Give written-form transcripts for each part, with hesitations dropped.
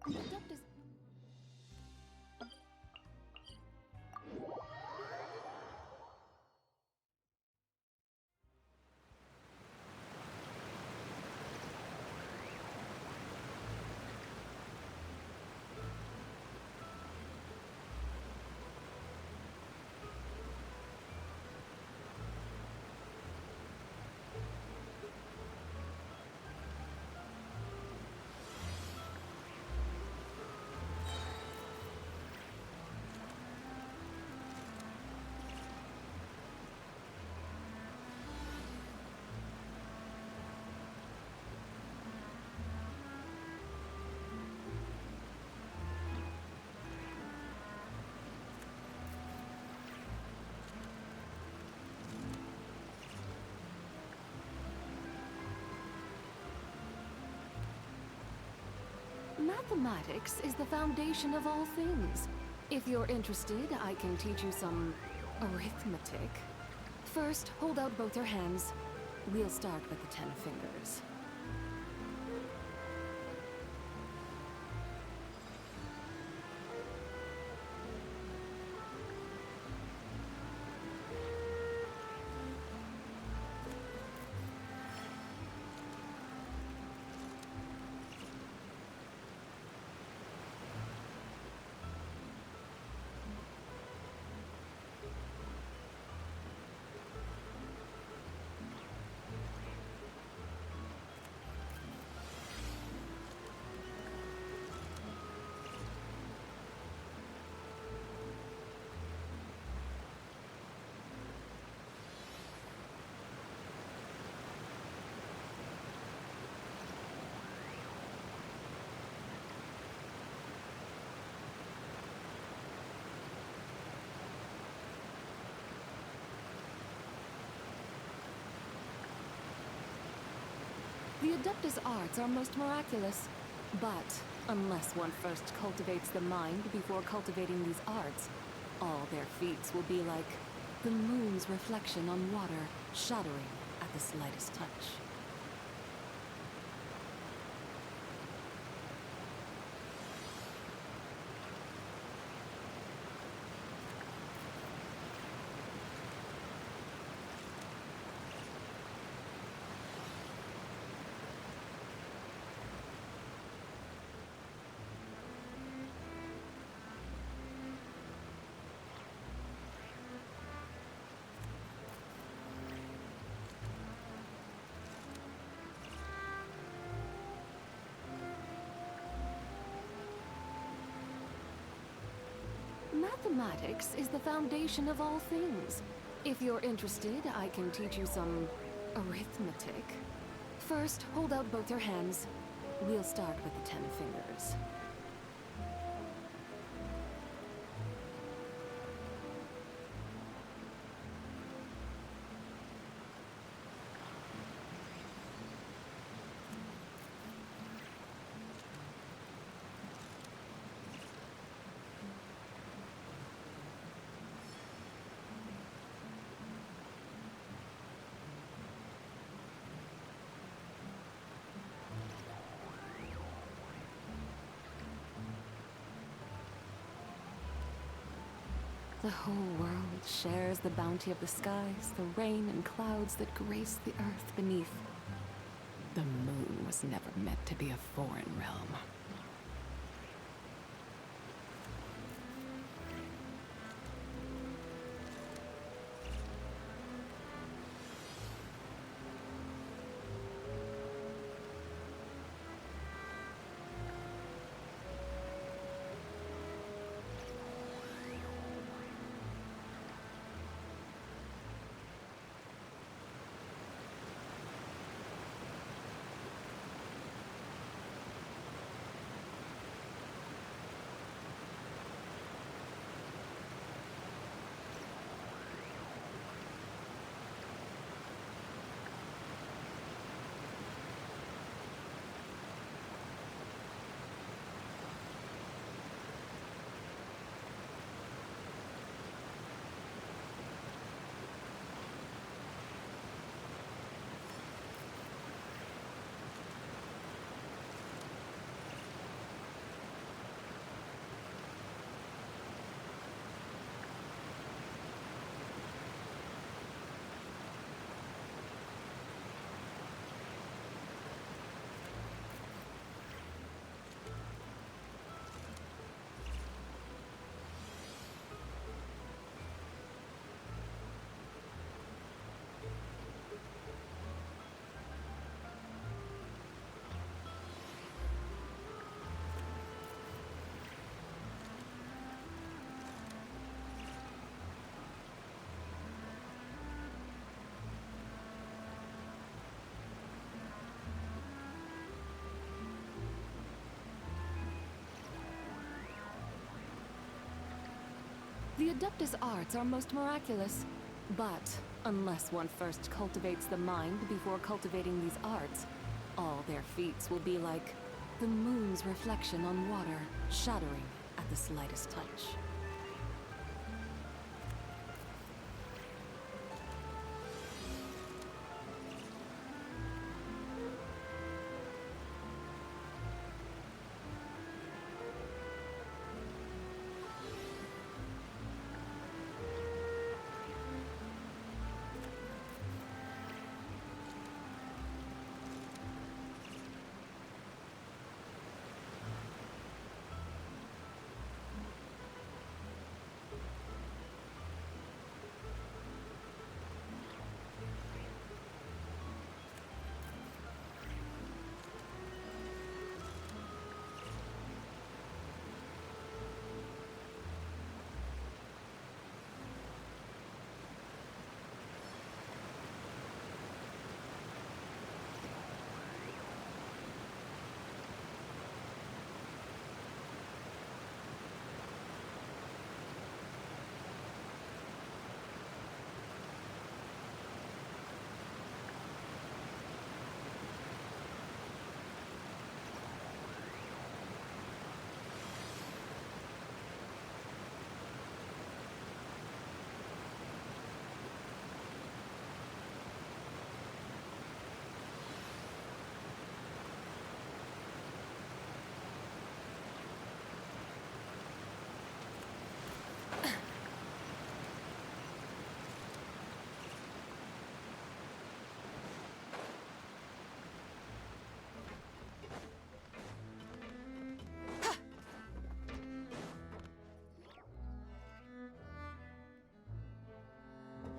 The adept is... Mathematics is the foundation of all things. If you're interested, I can teach you some arithmetic. First, hold out both your hands. We'll start with the 10 fingers. The Adeptus arts are most miraculous, but unless one first cultivates the mind before cultivating these arts, all their feats will be like the moon's reflection on water, shattering at the slightest touch. Mathematics is the foundation of all things. If you're interested, I can teach you some arithmetic. First, hold out both your hands. We'll start with the 10 fingers. The whole world shares the bounty of the skies, the rain and clouds that grace the earth beneath. The moon was never meant to be a foreign realm. Adeptus arts are most miraculous. But unless one first cultivates the mind before cultivating these arts, all their feats will be like the moon's reflection on water, shattering at the slightest touch.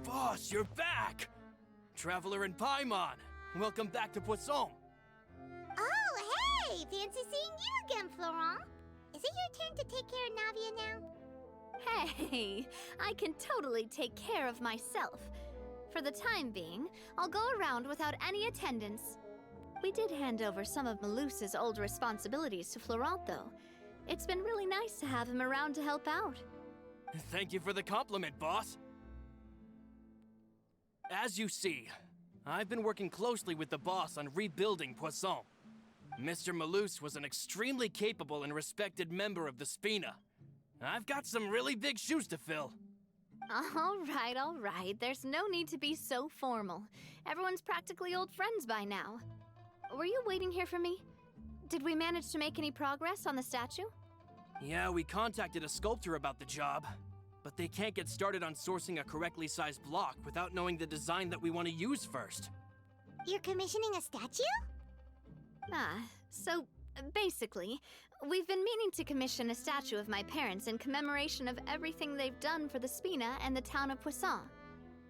Boss, you're back! Traveler and Paimon, welcome back to Poisson. Oh, hey! Fancy seeing you again, Florent. Is it your turn to take care of Navia now? Hey, I can totally take care of myself. For the time being, I'll go around without any attendance. We did hand over some of Malus's old responsibilities to Florent, though. It's been really nice to have him around to help out. Thank you for the compliment, boss. As you see, I've been working closely with the boss on rebuilding Poisson. Mr. Malus was an extremely capable and respected member of the Spina. I've got some really big shoes to fill. All right. There's no need to be so formal. Everyone's practically old friends by now. Were you waiting here for me? Did we manage to make any progress on the statue? Yeah, we contacted a sculptor about the job, but they can't get started on sourcing a correctly sized block without knowing the design that we want to use first. You're commissioning a statue? So basically, we've been meaning to commission a statue of my parents in commemoration of everything they've done for the Spina and the town of Poisson.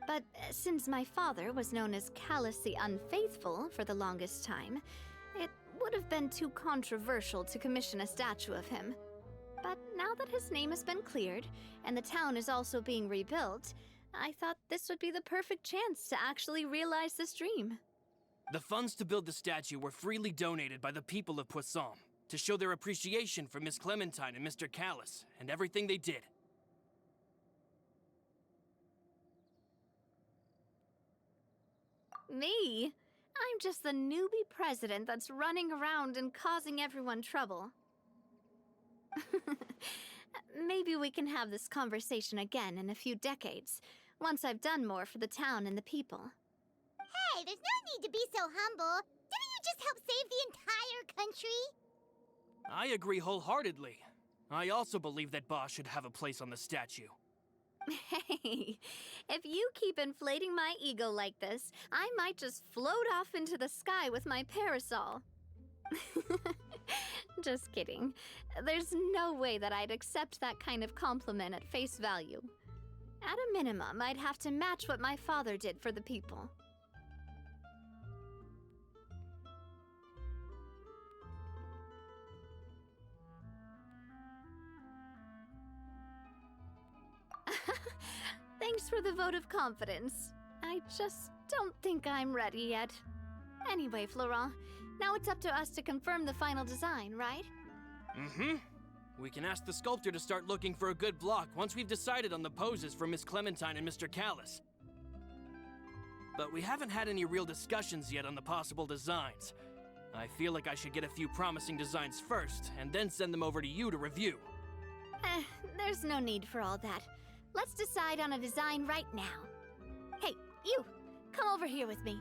But since my father was known as Callus the Unfaithful for the longest time, it would have been too controversial to commission a statue of him. But now that his name has been cleared, and the town is also being rebuilt, I thought this would be the perfect chance to actually realize this dream. The funds to build the statue were freely donated by the people of Poisson to show their appreciation for Miss Clementine and Mr. Callus and everything they did. Me? I'm just the newbie president that's running around and causing everyone trouble. Maybe we can have this conversation again in a few decades, once I've done more for the town and the people. Hey, there's no need to be so humble. Didn't you just help save the entire country? I agree wholeheartedly. I also believe that Boss should have a place on the statue. Hey, if you keep inflating my ego like this, I might just float off into the sky with my parasol. Just kidding. There's no way that I'd accept that kind of compliment at face value. At a minimum, I'd have to match what my father did for the people. Thanks for the vote of confidence. I just don't think I'm ready yet. Anyway, Florent, now it's up to us to confirm the final design, right? Mm-hmm. We can ask the sculptor to start looking for a good block once we've decided on the poses for Miss Clementine and Mr. Callis. But we haven't had any real discussions yet on the possible designs. I feel like I should get a few promising designs first, and then send them over to you to review. There's no need for all that. Let's decide on a design right now. Hey, you! Come over here with me.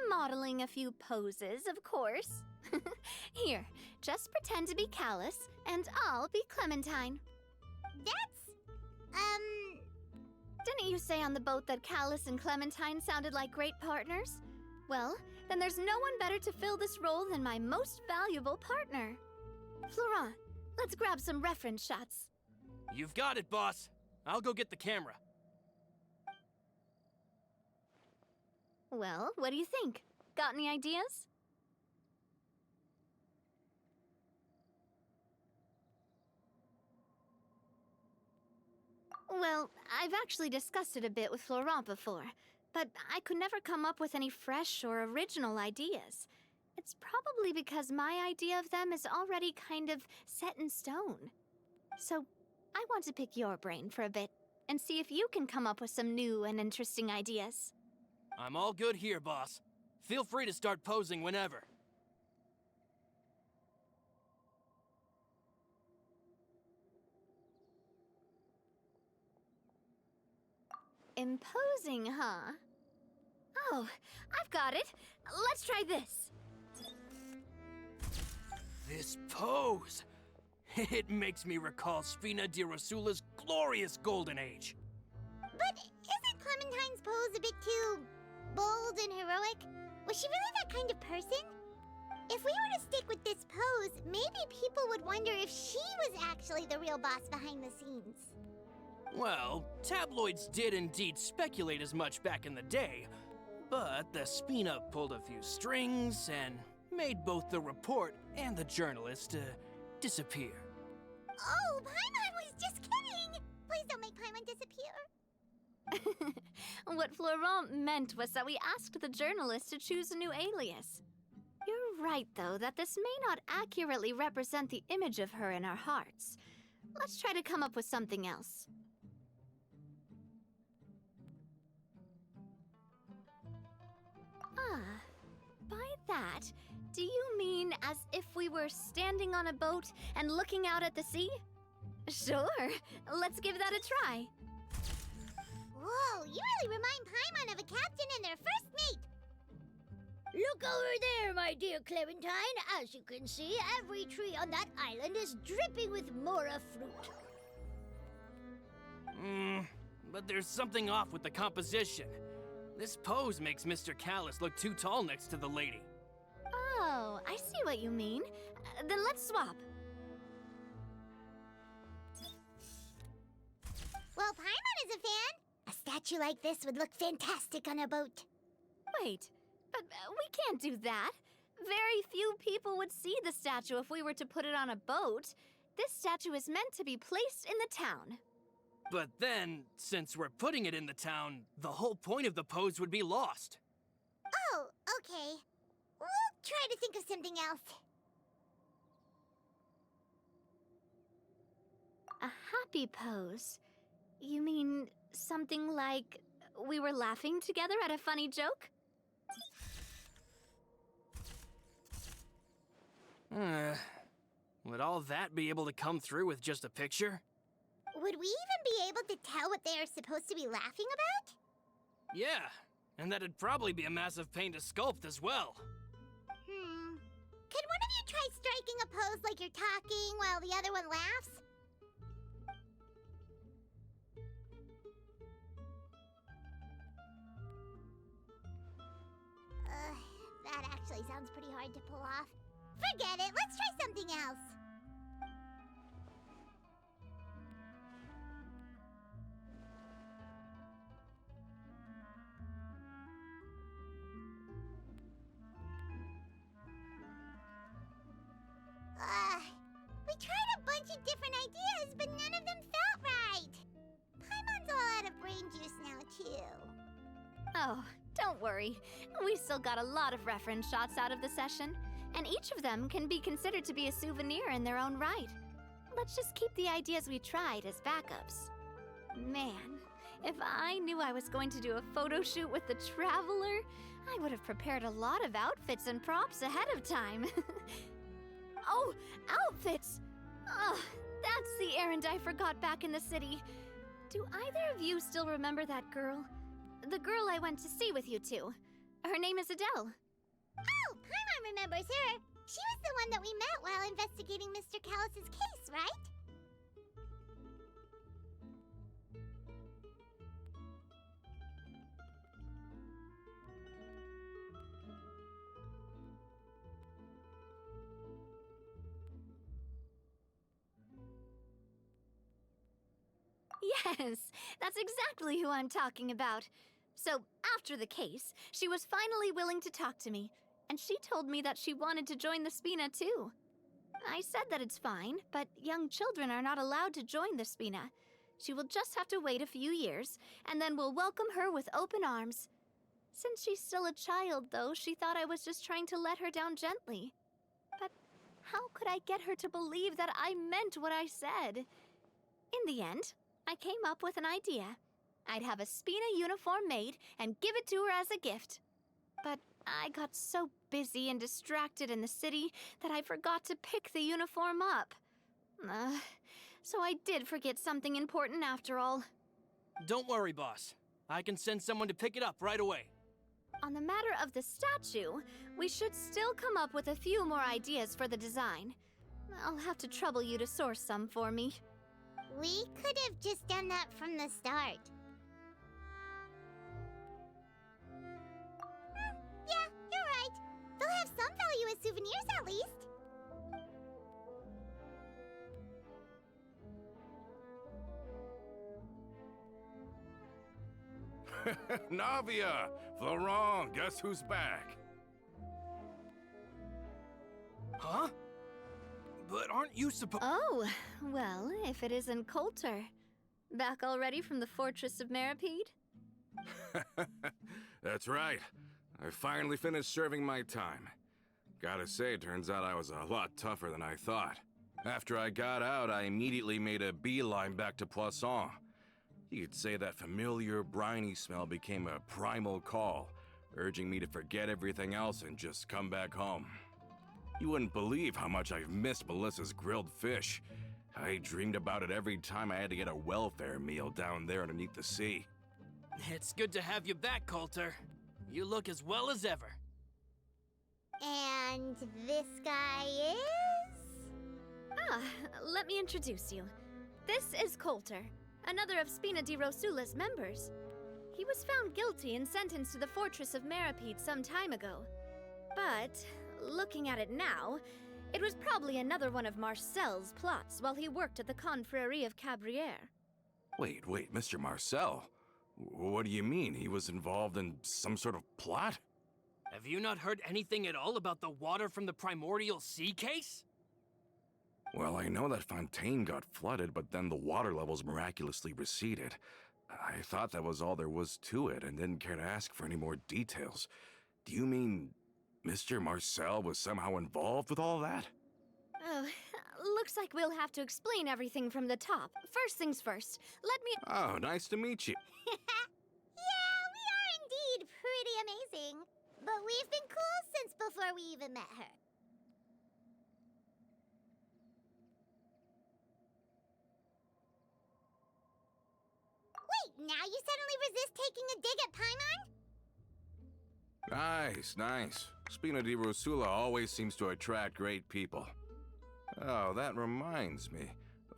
Modeling a few poses, of course. Here, just pretend to be Callis, and I'll be Clementine. Didn't you say on the boat that Callis and Clementine sounded like great partners? Well, then there's no one better to fill this role than my most valuable partner. Florent, let's grab some reference shots. You've got it, boss. I'll go get the camera. Well, what do you think? Got any ideas? Well, I've actually discussed it a bit with Florent before, but I could never come up with any fresh or original ideas. It's probably because my idea of them is already kind of set in stone. So, I want to pick your brain for a bit and see if you can come up with some new and interesting ideas. I'm all good here, boss. Feel free to start posing whenever. Imposing, huh? Oh, I've got it. Let's try this. This pose! It makes me recall Spina di Rosula's glorious golden age. But isn't Clementine's pose a bit too bold and heroic? Was she really that kind of person? If we were to stick with this pose, maybe people would wonder if she was actually the real boss behind the scenes. Well, tabloids did indeed speculate as much back in the day, but the Spina pulled a few strings and made both the report and the journalist disappear. Oh, Paimon was just kidding! Please don't make Paimon disappear. What Florent meant was that we asked the journalist to choose a new alias. You're right, though, that this may not accurately represent the image of her in our hearts. Let's try to come up with something else. Ah, by that, do you mean as if we were standing on a boat and looking out at the sea? Sure, let's give that a try. Whoa, you really remind Paimon of a captain and their first mate. Look over there, my dear Clementine. As you can see, every tree on that island is dripping with mora fruit. But there's something off with the composition. This pose makes Mr. Callis look too tall next to the lady. Oh, I see what you mean. Then let's swap. Well, Paimon is a fan. A statue like this would look fantastic on a boat. Wait, but we can't do that. Very few people would see the statue if we were to put it on a boat. This statue is meant to be placed in the town. But then, since we're putting it in the town, the whole point of the pose would be lost. Oh, okay. We'll try to think of something else. A happy pose? You mean something like we were laughing together at a funny joke? Would all that be able to come through with just a picture? Would we even be able to tell what they are supposed to be laughing about? Yeah, and that'd probably be a massive pain to sculpt as well. Could one of you try striking a pose like you're talking while the other one laughs? That actually sounds pretty hard to pull off. Forget it, let's try something else. We bunch of different ideas, but none of them felt right. Paimon's all out of brain juice now, too. Oh, don't worry. We still got a lot of reference shots out of the session, and each of them can be considered to be a souvenir in their own right. Let's just keep the ideas we tried as backups. Man, if I knew I was going to do a photo shoot with the Traveler, I would have prepared a lot of outfits and props ahead of time. Oh, outfits! Ugh, that's the errand I forgot back in the city. Do either of you still remember that girl? The girl I went to see with you two. Her name is Adele. Oh, Paimon remembers her. She was the one that we met while investigating Mr. Callus's case, right? Yes, that's exactly who I'm talking about. So, after the case, she was finally willing to talk to me, and she told me that she wanted to join the Spina too. I said that it's fine, but young children are not allowed to join the Spina. She will just have to wait a few years, and then we'll welcome her with open arms. Since she's still a child, though, she thought I was just trying to let her down gently. But how could I get her to believe that I meant what I said? In the end, I came up with an idea. I'd have a Spina uniform made and give it to her as a gift. But I got so busy and distracted in the city that I forgot to pick the uniform up. So I did forget something important after all. Don't worry, boss. I can send someone to pick it up right away. On the matter of the statue, we should still come up with a few more ideas for the design. I'll have to trouble you to source some for me. We could have just done that from the start. Yeah, you're right. They'll have some value as souvenirs at least. Navia! Florent, guess who's back? Huh? But aren't you supposed— Oh, well, if it isn't Coulter. Back already from the Fortress of Meripede? That's right. I finally finished serving my time. Gotta say, turns out I was a lot tougher than I thought. After I got out, I immediately made a beeline back to Poisson. You could say that familiar, briny smell became a primal call, urging me to forget everything else and just come back home. You wouldn't believe how much I've missed Melissa's grilled fish. I dreamed about it every time I had to get a welfare meal down there underneath the sea. It's good to have you back, Coulter. You look as well as ever. And this guy is? Ah, let me introduce you. This is Coulter, another of Spina di Rosula's members. He was found guilty and sentenced to the Fortress of Meripede some time ago. But, looking at it now, it was probably another one of Marcel's plots while he worked at the Confrérie of Cabrières. Wait, Mr. Marcel? What do you mean? He was involved in some sort of plot? Have you not heard anything at all about the water from the primordial sea case? Well, I know that Fontaine got flooded, but then the water levels miraculously receded. I thought that was all there was to it and didn't care to ask for any more details. Do you mean Mr. Marcel was somehow involved with all that? Oh, looks like we'll have to explain everything from the top. First things first, let me— Oh, nice to meet you. Yeah, we are indeed pretty amazing. But we've been cool since before we even met her. Wait, now you suddenly resist taking a dig at Paimon? Nice. Spina di Rosula always seems to attract great people. Oh, that reminds me.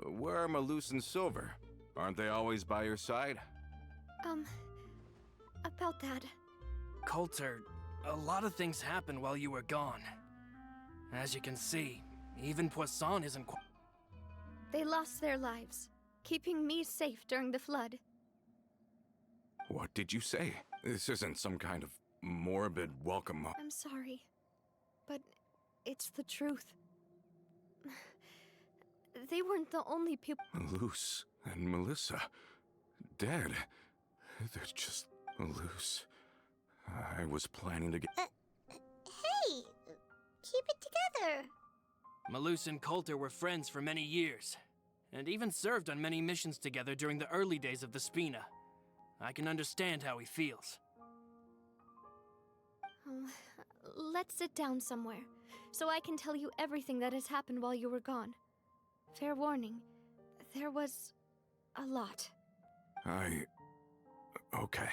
Where are Malus and Silver? Aren't they always by your side? About that. Coulter, a lot of things happened while you were gone. As you can see, even Poisson isn't quite— They lost their lives, keeping me safe during the flood. What did you say? This isn't some kind of morbid welcome. I'm sorry, but it's the truth. they weren't the only people. Luce and Melissa. Dead. They're just loose. I was planning to get... Hey, keep it together. Malus and Coulter were friends for many years, and even served on many missions together during the early days of the Spina. I can understand how he feels. Oh, let's sit down somewhere, so I can tell you everything that has happened while you were gone. Fair warning, there was a lot. Okay.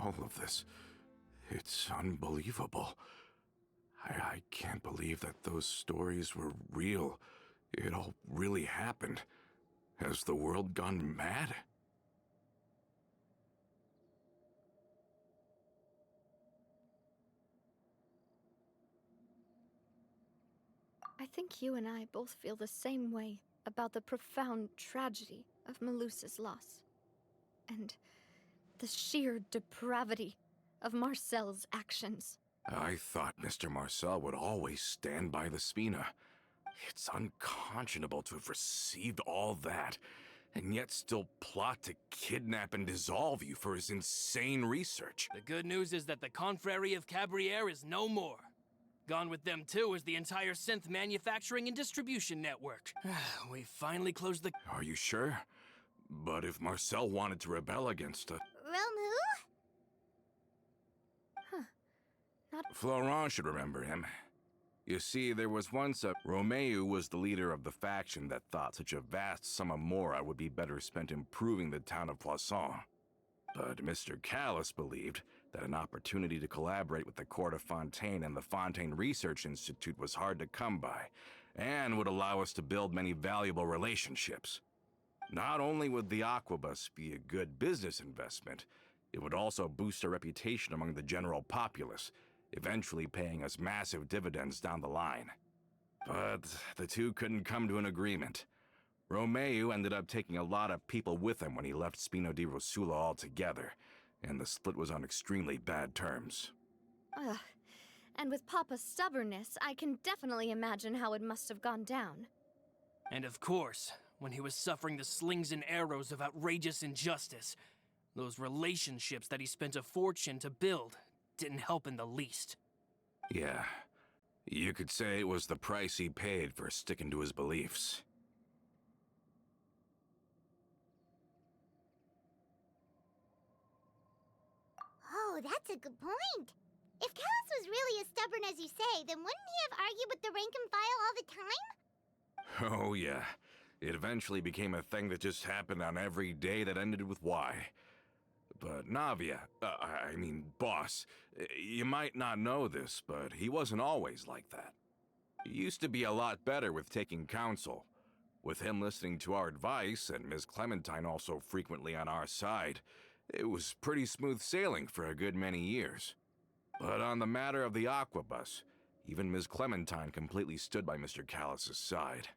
All of this, it's unbelievable. I can't believe that those stories were real. It all really happened. Has the world gone mad? I think you and I both feel the same way about the profound tragedy of Melusa's loss. And the sheer depravity of Marcel's actions. I thought Mr. Marcel would always stand by the Spina. It's unconscionable to have received all that, and yet still plot to kidnap and dissolve you for his insane research. The good news is that the Confrérie of Cabriere is no more. Gone with them too is the entire synth manufacturing and distribution network. We finally closed the... Are you sure? But if Marcel wanted to rebel against us... Realm who? Florent should remember him. You see, there was once a... Romeu was the leader of the faction that thought such a vast sum of mora would be better spent improving the town of Poisson. But Mr. Callis believed that an opportunity to collaborate with the Court of Fontaine and the Fontaine Research Institute was hard to come by, and would allow us to build many valuable relationships. Not only would the Aquabus be a good business investment, it would also boost our reputation among the general populace, eventually paying us massive dividends down the line. But the two couldn't come to an agreement. Romeu ended up taking a lot of people with him when he left Spino di Rosula altogether, and the split was on extremely bad terms. Ugh. And with Papa's stubbornness, I can definitely imagine how it must have gone down. And of course, when he was suffering the slings and arrows of outrageous injustice, those relationships that he spent a fortune to build didn't help in the least. Yeah, you could say it was the price he paid for sticking to his beliefs. Oh, that's a good point. If Callus was really as stubborn as you say, then wouldn't he have argued with the rank and file all the time? Oh yeah, it eventually became a thing that just happened on every day that ended with Y. But Navia, boss, you might not know this, but he wasn't always like that. He used to be a lot better with taking counsel. With him listening to our advice, and Ms. Clementine also frequently on our side, it was pretty smooth sailing for a good many years. But on the matter of the Aquabus, even Ms. Clementine completely stood by Mr. Callus's side.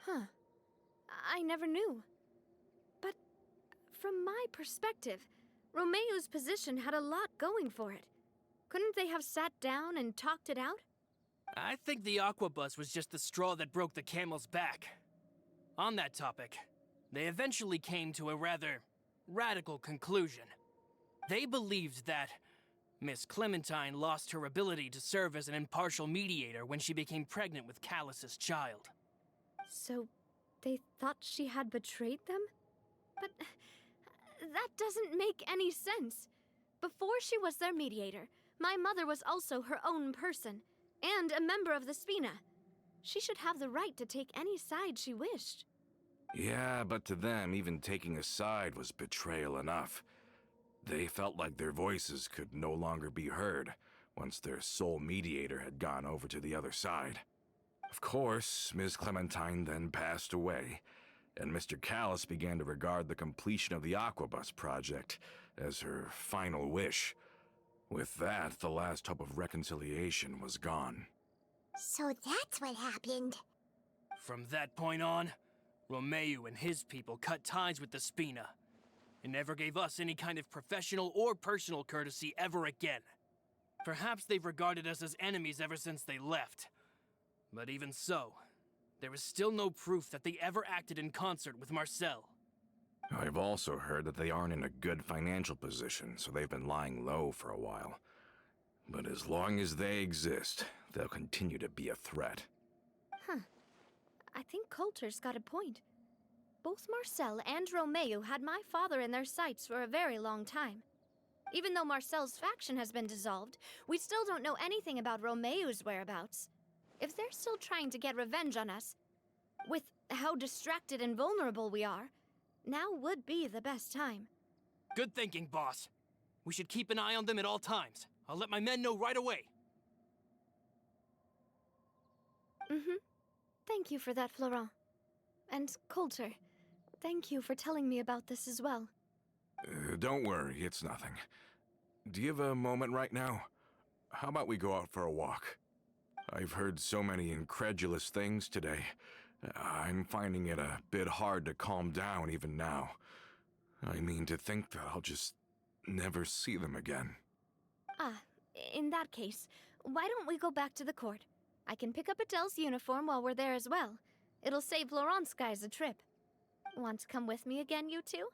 Huh. I never knew. But from my perspective, Romeu's position had a lot going for it. Couldn't they have sat down and talked it out? I think the Aquabus was just the straw that broke the camel's back. On that topic, they eventually came to a rather radical conclusion. They believed that Miss Clementine lost her ability to serve as an impartial mediator when she became pregnant with Callus's child. So they thought she had betrayed them? But that doesn't make any sense. Before she was their mediator, my mother was also her own person, and a member of the Spina. She should have the right to take any side she wished. Yeah, but to them, even taking a side was betrayal enough. They felt like their voices could no longer be heard once their sole mediator had gone over to the other side. Of course, Ms. Clementine then passed away, and Mr. Callis began to regard the completion of the Aquabus project as her final wish. With that, the last hope of reconciliation was gone. So that's what happened. From that point on, Romeo and his people cut ties with the Spina, and never gave us any kind of professional or personal courtesy ever again. Perhaps they've regarded us as enemies ever since they left. But even so, there is still no proof that they ever acted in concert with Marcel. I've also heard that they aren't in a good financial position, so they've been lying low for a while. But as long as they exist, they'll continue to be a threat. I think Coulter's got a point. Both Marcel and Romeo had my father in their sights for a very long time. Even though Marcel's faction has been dissolved, we still don't know anything about Romeo's whereabouts. If they're still trying to get revenge on us, with how distracted and vulnerable we are, now would be the best time. Good thinking, boss. We should keep an eye on them at all times. I'll let my men know right away. Thank you for that, Florent. And Coulter, thank you for telling me about this as well. Don't worry, it's nothing. Do you have a moment right now? How about we go out for a walk? I've heard so many incredulous things today. I'm finding it a bit hard to calm down even now. I mean, to think that I'll just never see them again. In that case, why don't we go back to the court? I can pick up Adele's uniform while we're there as well. It'll save Laurent's guys a trip. Want to come with me again, you two?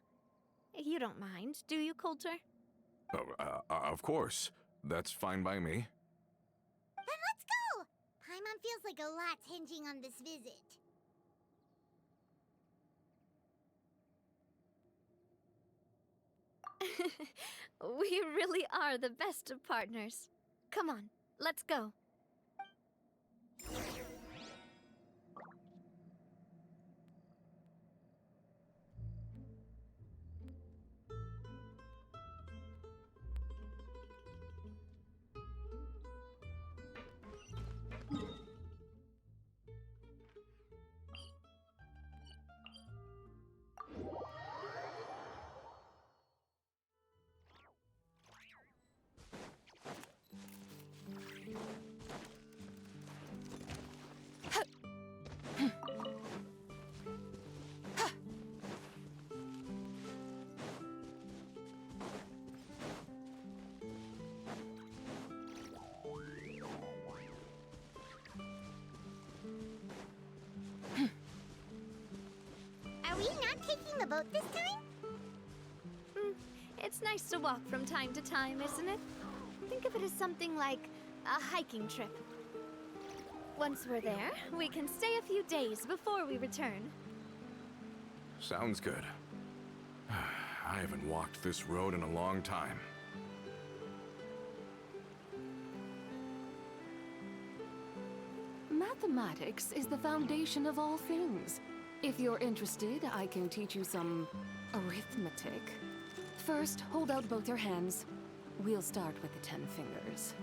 You don't mind, do you, Coulter? Of course. That's fine by me. Then let's go! Paimon feels like a lot's hinging on this visit. We really are the best of partners. Come on, let's go. Are we not taking the boat this time? It's nice to walk from time to time, isn't it? Think of it as something like a hiking trip. Once we're there, we can stay a few days before we return. Sounds good. I haven't walked this road in a long time. Mathematics is the foundation of all things. If you're interested, I can teach you some arithmetic. First, hold out both your hands. We'll start with the 10 fingers.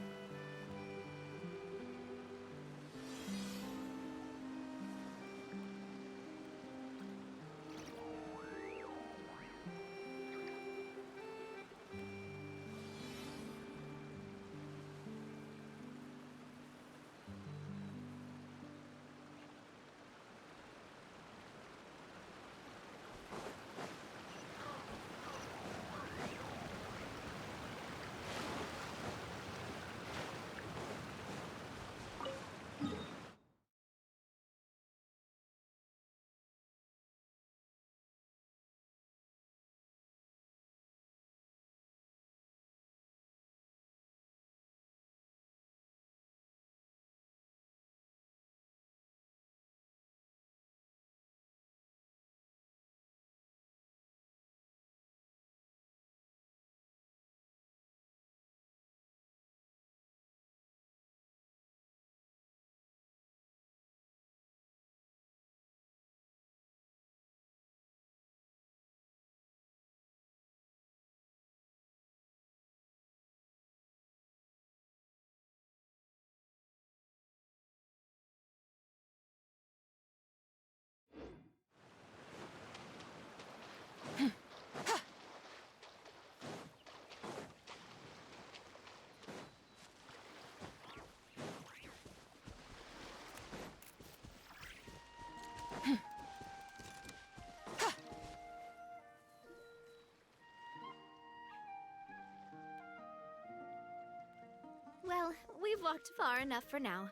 we've walked far enough for now.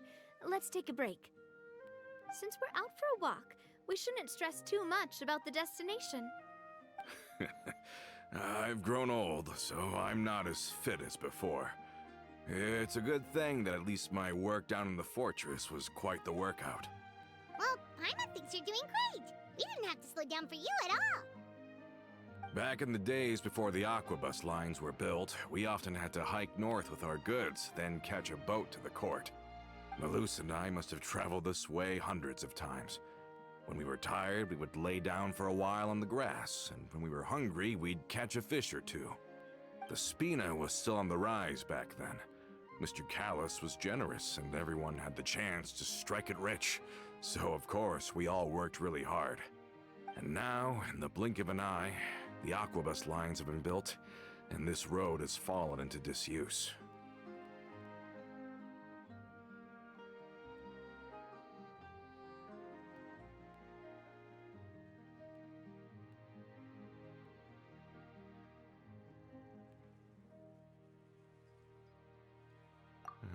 Let's take a break. Since we're out for a walk, we shouldn't stress too much about the destination. I've grown old, so I'm not as fit as before. It's a good thing that at least my work down in the fortress was quite the workout. Well, Paimon thinks you're doing great. We didn't have to slow down for you at all. Back in the days before the aquabus lines were built, we often had to hike north with our goods, then catch a boat to the court. Malus and I must have traveled this way hundreds of times. When we were tired, we would lay down for a while on the grass, and when we were hungry, we'd catch a fish or two. The Spina was still on the rise back then. Mr. Callus was generous, and everyone had the chance to strike it rich. So, of course, we all worked really hard. And now, in the blink of an eye, the aquabus lines have been built, and this road has fallen into disuse.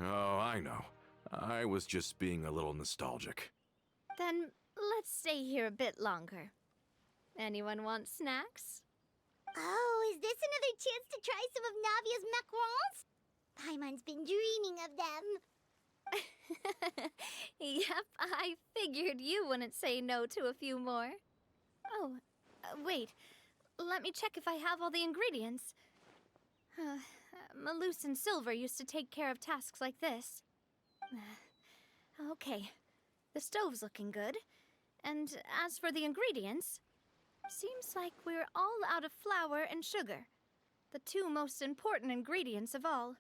Oh, I know. I was just being a little nostalgic. Then let's stay here a bit longer. Anyone want snacks? Oh, is this another chance to try some of Navia's macarons? Paimon's been dreaming of them. Yep, I figured you wouldn't say no to a few more. Oh, wait. Let me check if I have all the ingredients. Malus and Silver used to take care of tasks like this. Okay, the stove's looking good. And as for the ingredients, seems like we're all out of flour and sugar, the two most important ingredients of all.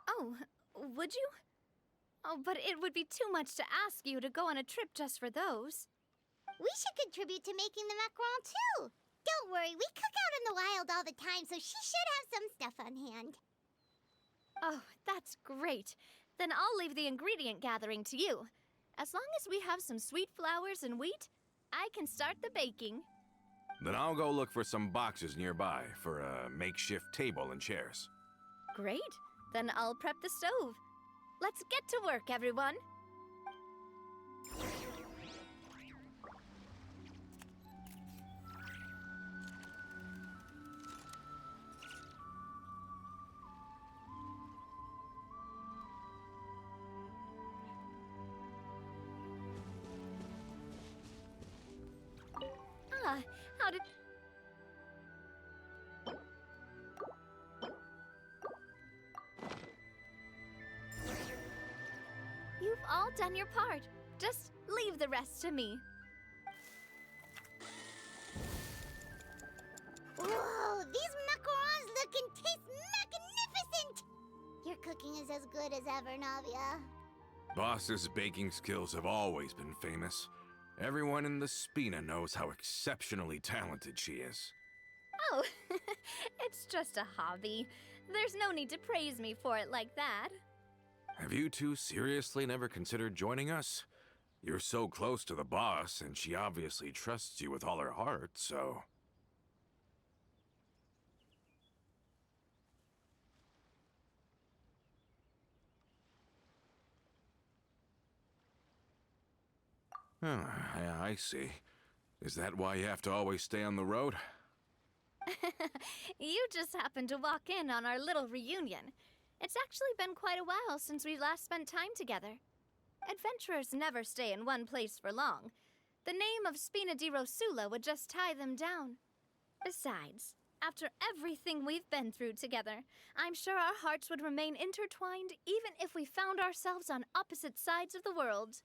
Oh, would you? Oh, but it would be too much to ask you to go on a trip just for those. We should contribute to making the macaron too. Don't worry, we cook out in the wild all the time, so she should have some stuff on hand. Oh, that's great. Then I'll leave the ingredient gathering to you. As long as we have some sweet flours and wheat, I can start the baking. Then I'll go look for some boxes nearby for a makeshift table and chairs. Great. Then I'll prep the stove. Let's get to work, everyone. How did... You've all done your part. Just leave the rest to me. Whoa, these macarons look and taste magnificent! Your cooking is as good as ever, Navia. Boss's baking skills have always been famous. Everyone in the Spina knows how exceptionally talented she is. Oh, it's just a hobby. There's no need to praise me for it like that. Have you two seriously never considered joining us? You're so close to the boss, and she obviously trusts you with all her heart, so... Oh, I see. Is that why you have to always stay on the road? You just happened to walk in on our little reunion. It's actually been quite a while since we last spent time together. Adventurers never stay in one place for long. The name of Spina di Rosula would just tie them down. Besides, after everything we've been through together, I'm sure our hearts would remain intertwined even if we found ourselves on opposite sides of the world.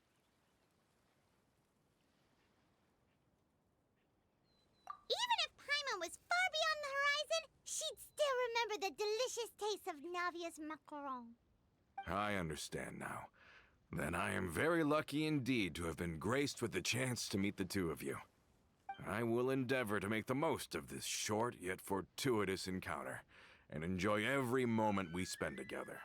Even if Paimon was far beyond the horizon, she'd still remember the delicious taste of Navia's macaron. I understand now. Then I am very lucky indeed to have been graced with the chance to meet the two of you. I will endeavor to make the most of this short yet fortuitous encounter, and enjoy every moment we spend together.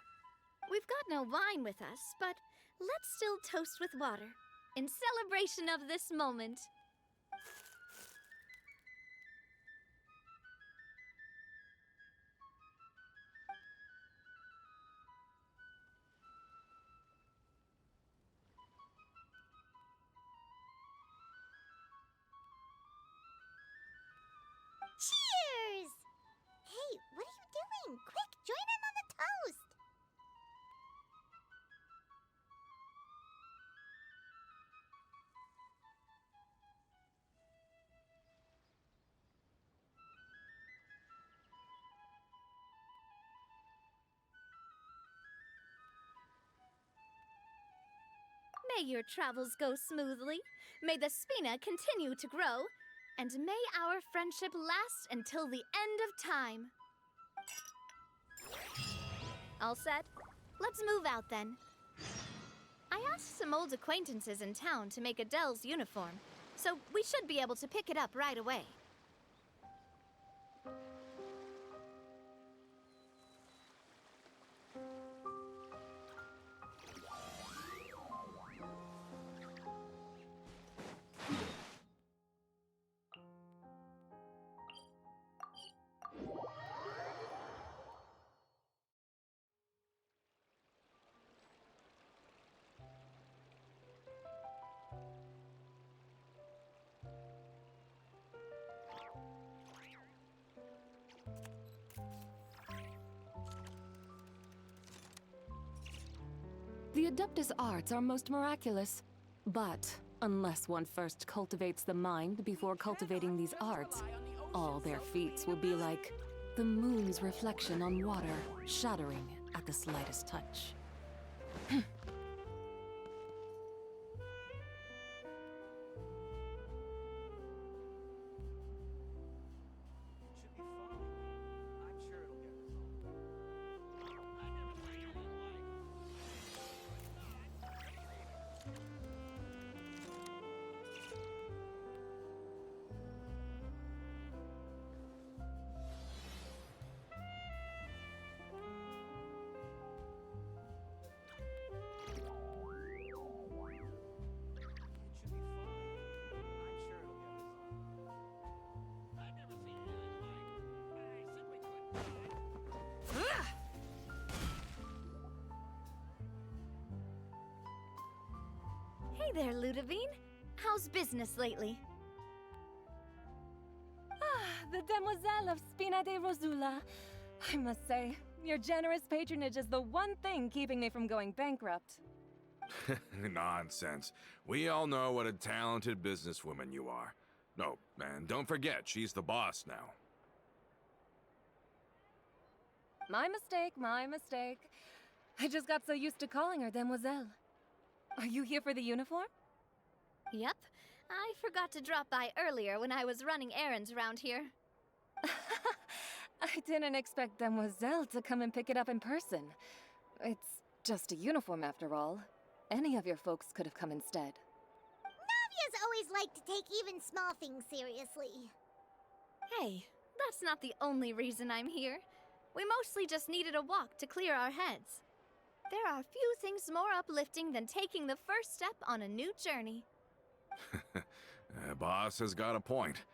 We've got no wine with us, but let's still toast with water, in celebration of this moment. May your travels go smoothly, may the Spina continue to grow, and may our friendship last until the end of time. All set? Let's move out then. I asked some old acquaintances in town to make Adele's uniform, so we should be able to pick it up right away. The Adeptus arts are most miraculous, but unless one first cultivates the mind before cultivating these arts, all their feats will be like the moon's reflection on water, shattering at the slightest touch. Hey there, Ludovine. How's business lately? The Demoiselle of Spina de Rosula. I must say, your generous patronage is the one thing keeping me from going bankrupt. Nonsense. We all know what a talented businesswoman you are. No, and don't forget, she's the boss now. My mistake, my mistake. I just got so used to calling her Demoiselle. Are you here for the uniform? Yep. I forgot to drop by earlier when I was running errands around here. I didn't expect Demoiselle to come and pick it up in person. It's just a uniform after all. Any of your folks could have come instead. Navia's always liked to take even small things seriously. Hey, that's not the only reason I'm here. We mostly just needed a walk to clear our heads. There are few things more uplifting than taking the first step on a new journey. Boss has got a point.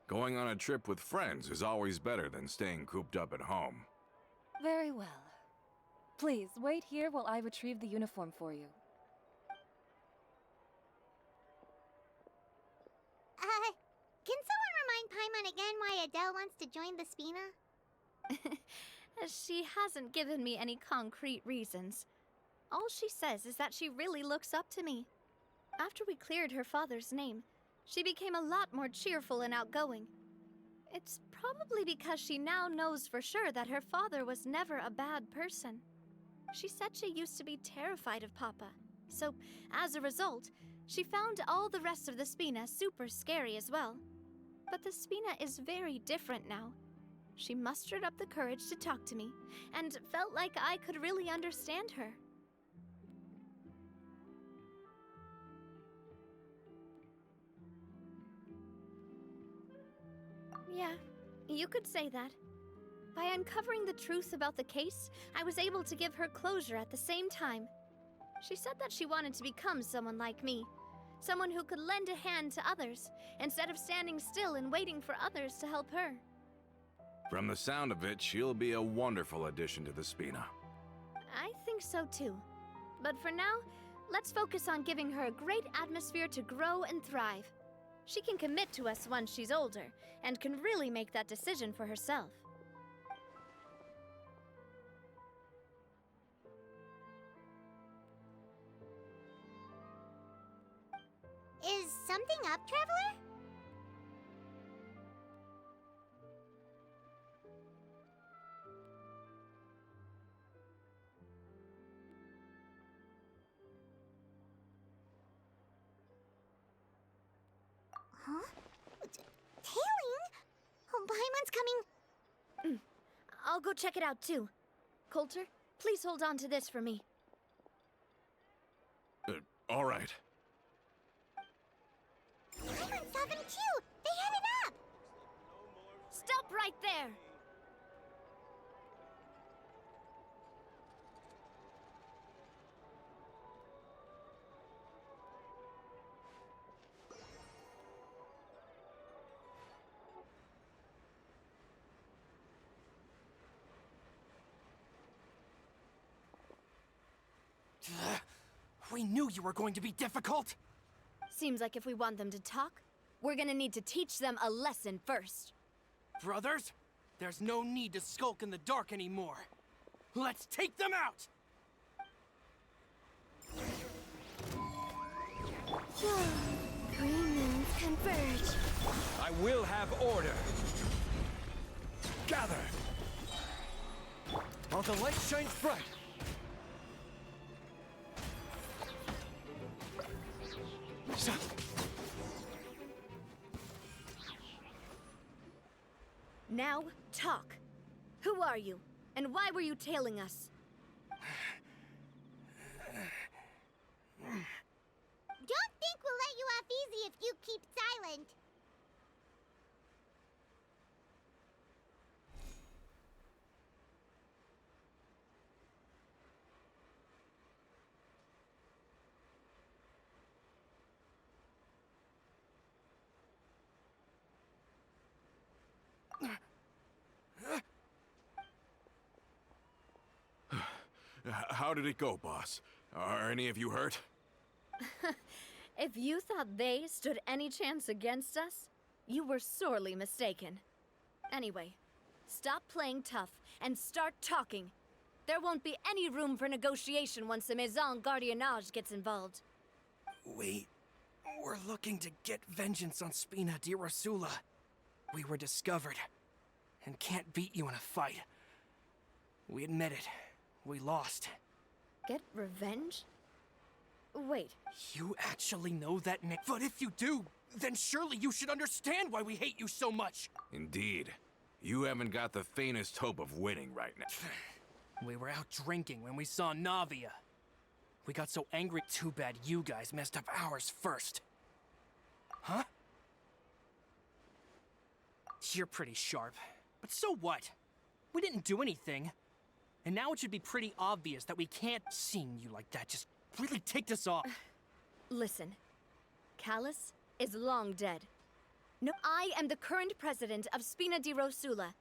Going on a trip with friends is always better than staying cooped up at home. Very well. Please, wait here while I retrieve the uniform for you. Can someone remind Paimon again why Adele wants to join the Spina? She hasn't given me any concrete reasons. All she says is that she really looks up to me. After we cleared her father's name, she became a lot more cheerful and outgoing. It's probably because she now knows for sure that her father was never a bad person. She said she used to be terrified of Papa, so as a result, she found all the rest of the Spina super scary as well. But the Spina is very different now. She mustered up the courage to talk to me, and felt like I could really understand her. Yeah, you could say that. By uncovering the truth about the case, I was able to give her closure at the same time. She said that she wanted to become someone like me. Someone who could lend a hand to others, instead of standing still and waiting for others to help her. From the sound of it, she'll be a wonderful addition to the Spina. I think so too. But for now, let's focus on giving her a great atmosphere to grow and thrive. She can commit to us once she's older, and can really make that decision for herself. Is something up, Traveler? Huh? Tailing? Oh, Paimon's coming. I'll go check it out too. Coulter, please hold on to this for me. All right. Paimon saw them too! They headed up! Stop right there! We knew you were going to be difficult! Seems like if we want them to talk, we're gonna need to teach them a lesson first. Brothers, there's no need to skulk in the dark anymore. Let's take them out! Three moons converge. I will have order. Gather! While the light shines bright. Now, talk. Who are you? And why were you tailing us? Don't think we'll let you off easy if you keep silent. How did it go, boss? Are any of you hurt? If you thought they stood any chance against us, you were sorely mistaken. Anyway, stop playing tough and start talking. There won't be any room for negotiation once the Maison Gardiennage gets involved. We're looking to get vengeance on Spina di Rosula. We were discovered, and can't beat you in a fight. We admit it. We lost. Get revenge? Wait, You actually know that, Nick? But if you do, then surely you should understand why we hate you so much! Indeed. You haven't got the faintest hope of winning right now. We were out drinking when we saw Navia. We got so angry. Too bad you guys messed up ours first. Huh? You're pretty sharp. But so what? We didn't do anything. And now it should be pretty obvious that we can't. Seeing you like that just really ticked us off. listen. Callus is long dead. No, I am the current president of Spina di Rosula.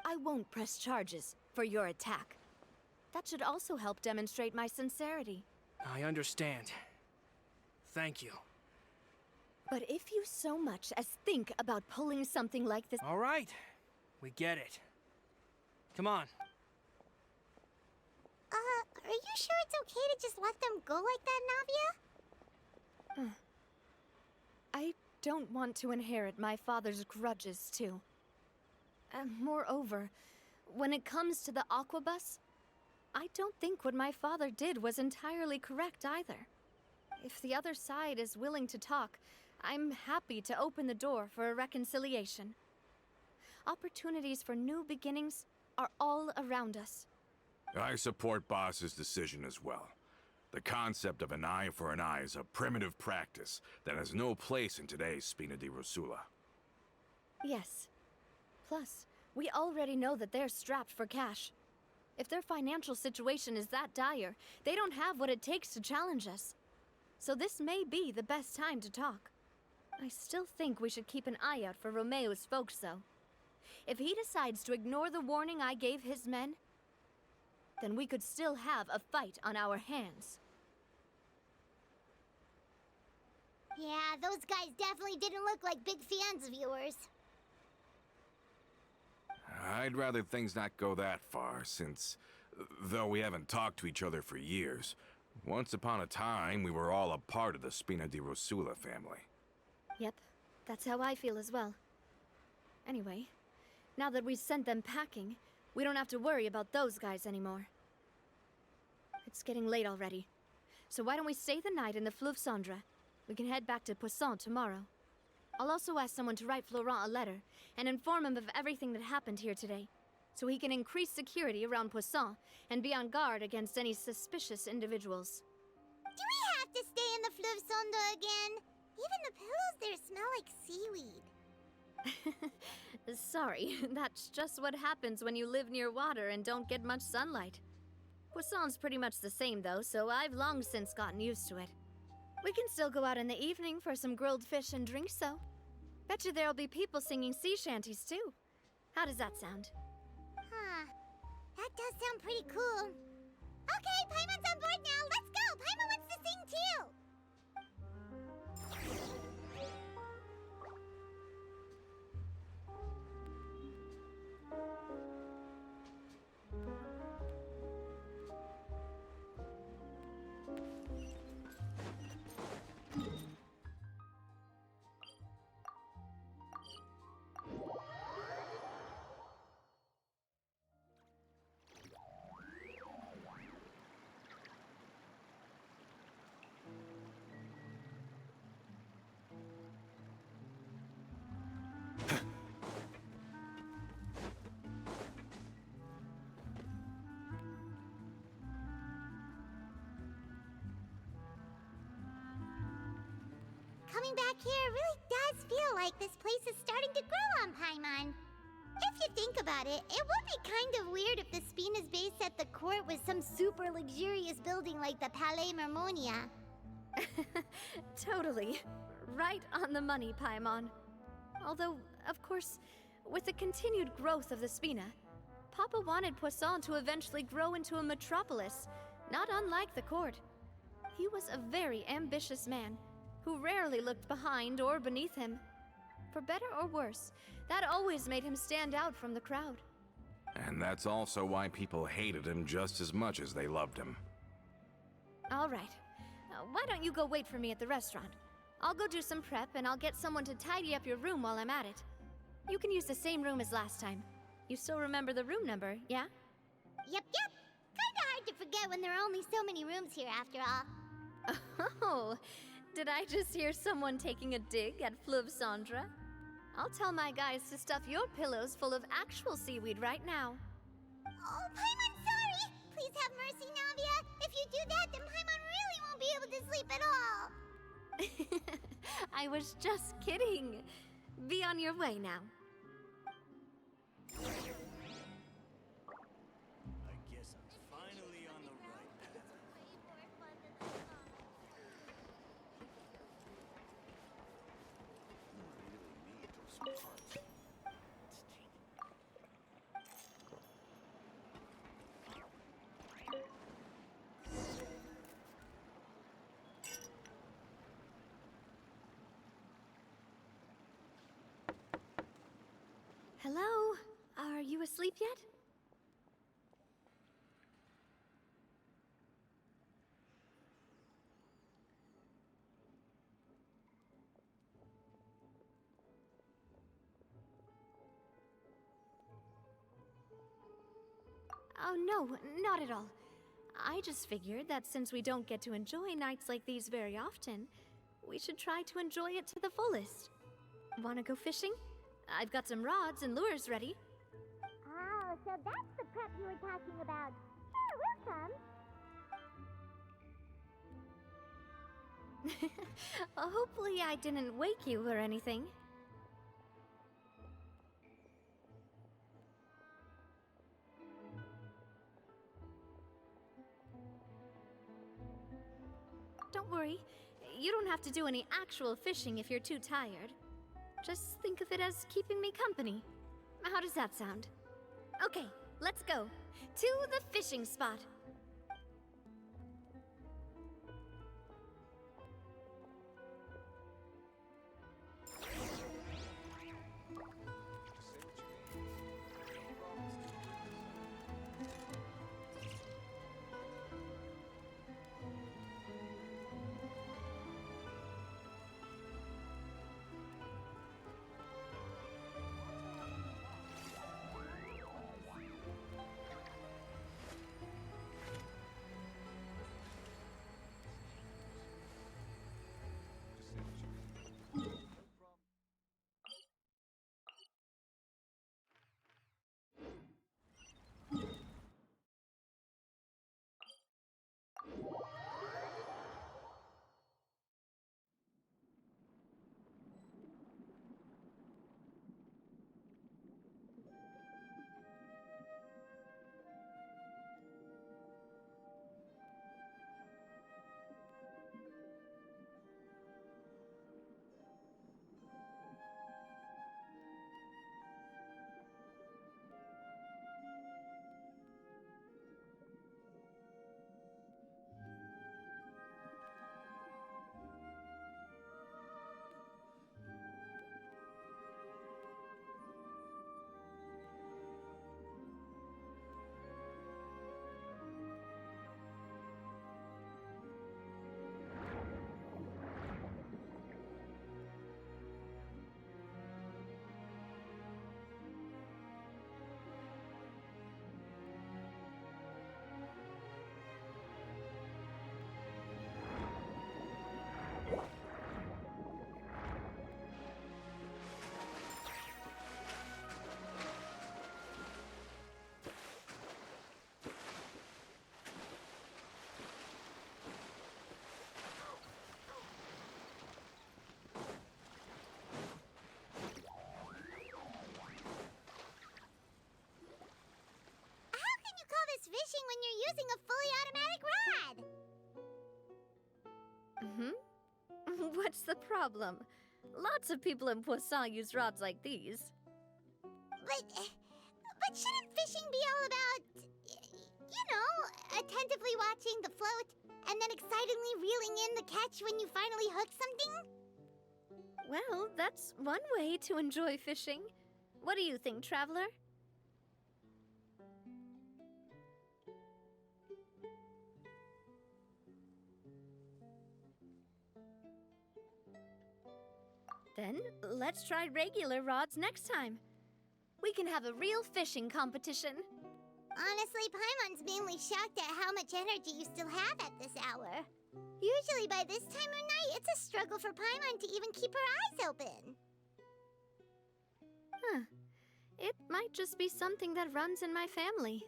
I won't press charges for your attack. That should also help demonstrate my sincerity. I understand. Thank you. But if you so much as think about pulling something like this... All right. We get it. Come on. Are you sure it's okay to just let them go like that, Navia? I don't want to inherit my father's grudges, too. Moreover, when it comes to the Aquabus, I don't think what my father did was entirely correct either. If the other side is willing to talk, I'm happy to open the door for a reconciliation. Opportunities for new beginnings are all around us. I support Boss's decision as well. The concept of an eye for an eye is a primitive practice that has no place in today's Spina di Rosula. Yes. Plus, we already know that they're strapped for cash. If their financial situation is that dire, they don't have what it takes to challenge us. So this may be the best time to talk. I still think we should keep an eye out for Romeo's folks, though. If he decides to ignore the warning I gave his men, then we could still have a fight on our hands. Yeah, those guys definitely didn't look like big fans of yours. I'd rather things not go that far, since, though we haven't talked to each other for years, once upon a time we were all a part of the Spina di Rosula family. Yep, that's how I feel as well. Anyway, now that we've sent them packing, we don't have to worry about those guys anymore. It's getting late already, so why don't we stay the night in the Fleuve Cendre? We can head back to Poisson tomorrow. I'll also ask someone to write Florent a letter and inform him of everything that happened here today, so he can increase security around Poisson and be on guard against any suspicious individuals. Do we have to stay in the Fleuve Sonde again? Even the pillows there smell like seaweed. Sorry, that's just what happens when you live near water and don't get much sunlight. Poisson's pretty much the same though, so I've long since gotten used to it. We can still go out in the evening for some grilled fish and drinks though. Bet you there'll be people singing sea shanties too. How does that sound? Huh. That does sound pretty cool. Okay, Paimon's on board now. Let's go! Paimon wants to sing too! Coming back here really does feel like this place is starting to grow on Paimon. If you think about it, it would be kind of weird if the Spina's base at the court was some super luxurious building like the Palais Mermonia. Totally. Right on the money, Paimon. Although, of course, with the continued growth of the Spina, Papa wanted Poisson to eventually grow into a metropolis, not unlike the court. He was a very ambitious man, who rarely looked behind or beneath him. For better or worse, that always made him stand out from the crowd. And that's also why people hated him just as much as they loved him. All right. Why don't you go wait for me at the restaurant? I'll go do some prep and I'll get someone to tidy up your room while I'm at it. You can use the same room as last time. You still remember the room number, yeah? Yep. Kinda hard to forget when there are only so many rooms here after all. Oh, did I just hear someone taking a dig at Fleuve Cendre? I'll tell my guys to stuff your pillows full of actual seaweed right now. Oh, Paimon, sorry! Please have mercy, Navia. If you do that, then Paimon really won't be able to sleep at all. I was just kidding. Be on your way now. I guess I'm finally on the right path. Hello? Are you asleep yet? Oh, no, not at all. I just figured that since we don't get to enjoy nights like these very often, we should try to enjoy it to the fullest. Wanna go fishing? I've got some rods and lures ready. Oh, so that's the prep you were talking about. Sure, we'll come. Hopefully I didn't wake you or anything. Don't worry, you don't have to do any actual fishing if you're too tired. Just think of it as keeping me company. How does that sound? Okay, let's go. To the fishing spot. is fishing when you're using a fully automatic rod? What's the problem? Lots of people in Poisson use rods like these. But shouldn't fishing be all about, you know, attentively watching the float and then excitedly reeling in the catch when you finally hook something? Well, that's one way to enjoy fishing. What do you think, Traveler? Then, let's try regular rods next time. We can have a real fishing competition. Honestly, Paimon's mainly shocked at how much energy you still have at this hour. Usually by this time of night, it's a struggle for Paimon to even keep her eyes open. Huh. It might just be something that runs in my family.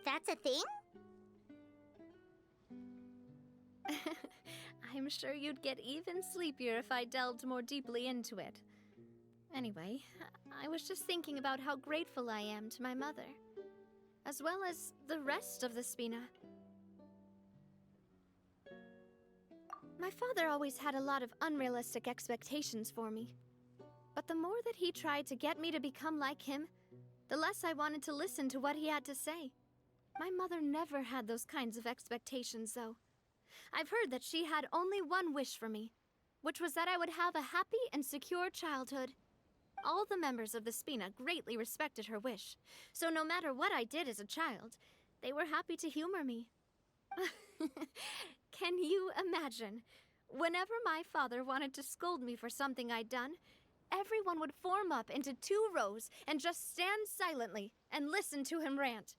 That's a thing? I'm sure you'd get even sleepier if I delved more deeply into it. Anyway, I was just thinking about how grateful I am to my mother, as well as the rest of the Spina. My father always had a lot of unrealistic expectations for me. But the more that he tried to get me to become like him, the less I wanted to listen to what he had to say. My mother never had those kinds of expectations, though. I've heard that she had only one wish for me, which was that I would have a happy and secure childhood. All the members of the Spina greatly respected her wish, so no matter what I did as a child, they were happy to humor me. Can you imagine? Whenever my father wanted to scold me for something I'd done, everyone would form up into 2 rows and just stand silently and listen to him rant.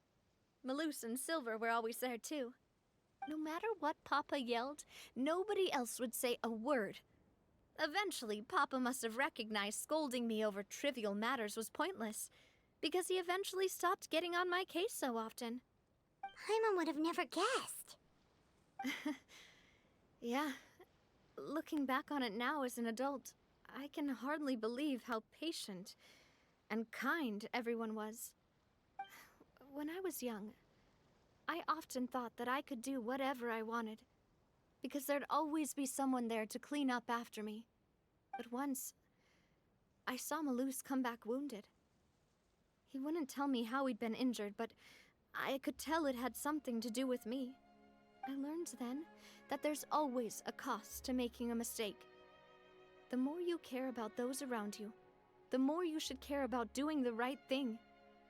Malouse and Silver were always there too. No matter what Papa yelled, nobody else would say a word. Eventually, Papa must have recognized scolding me over trivial matters was pointless, because he eventually stopped getting on my case so often. Paimon would have never guessed. Yeah. Looking back on it now as an adult, I can hardly believe how patient and kind everyone was. When I was young, I often thought that I could do whatever I wanted, because there'd always be someone there to clean up after me. But once, I saw Malouse come back wounded. He wouldn't tell me how he'd been injured, but I could tell it had something to do with me. I learned then that there's always a cost to making a mistake. The more you care about those around you, the more you should care about doing the right thing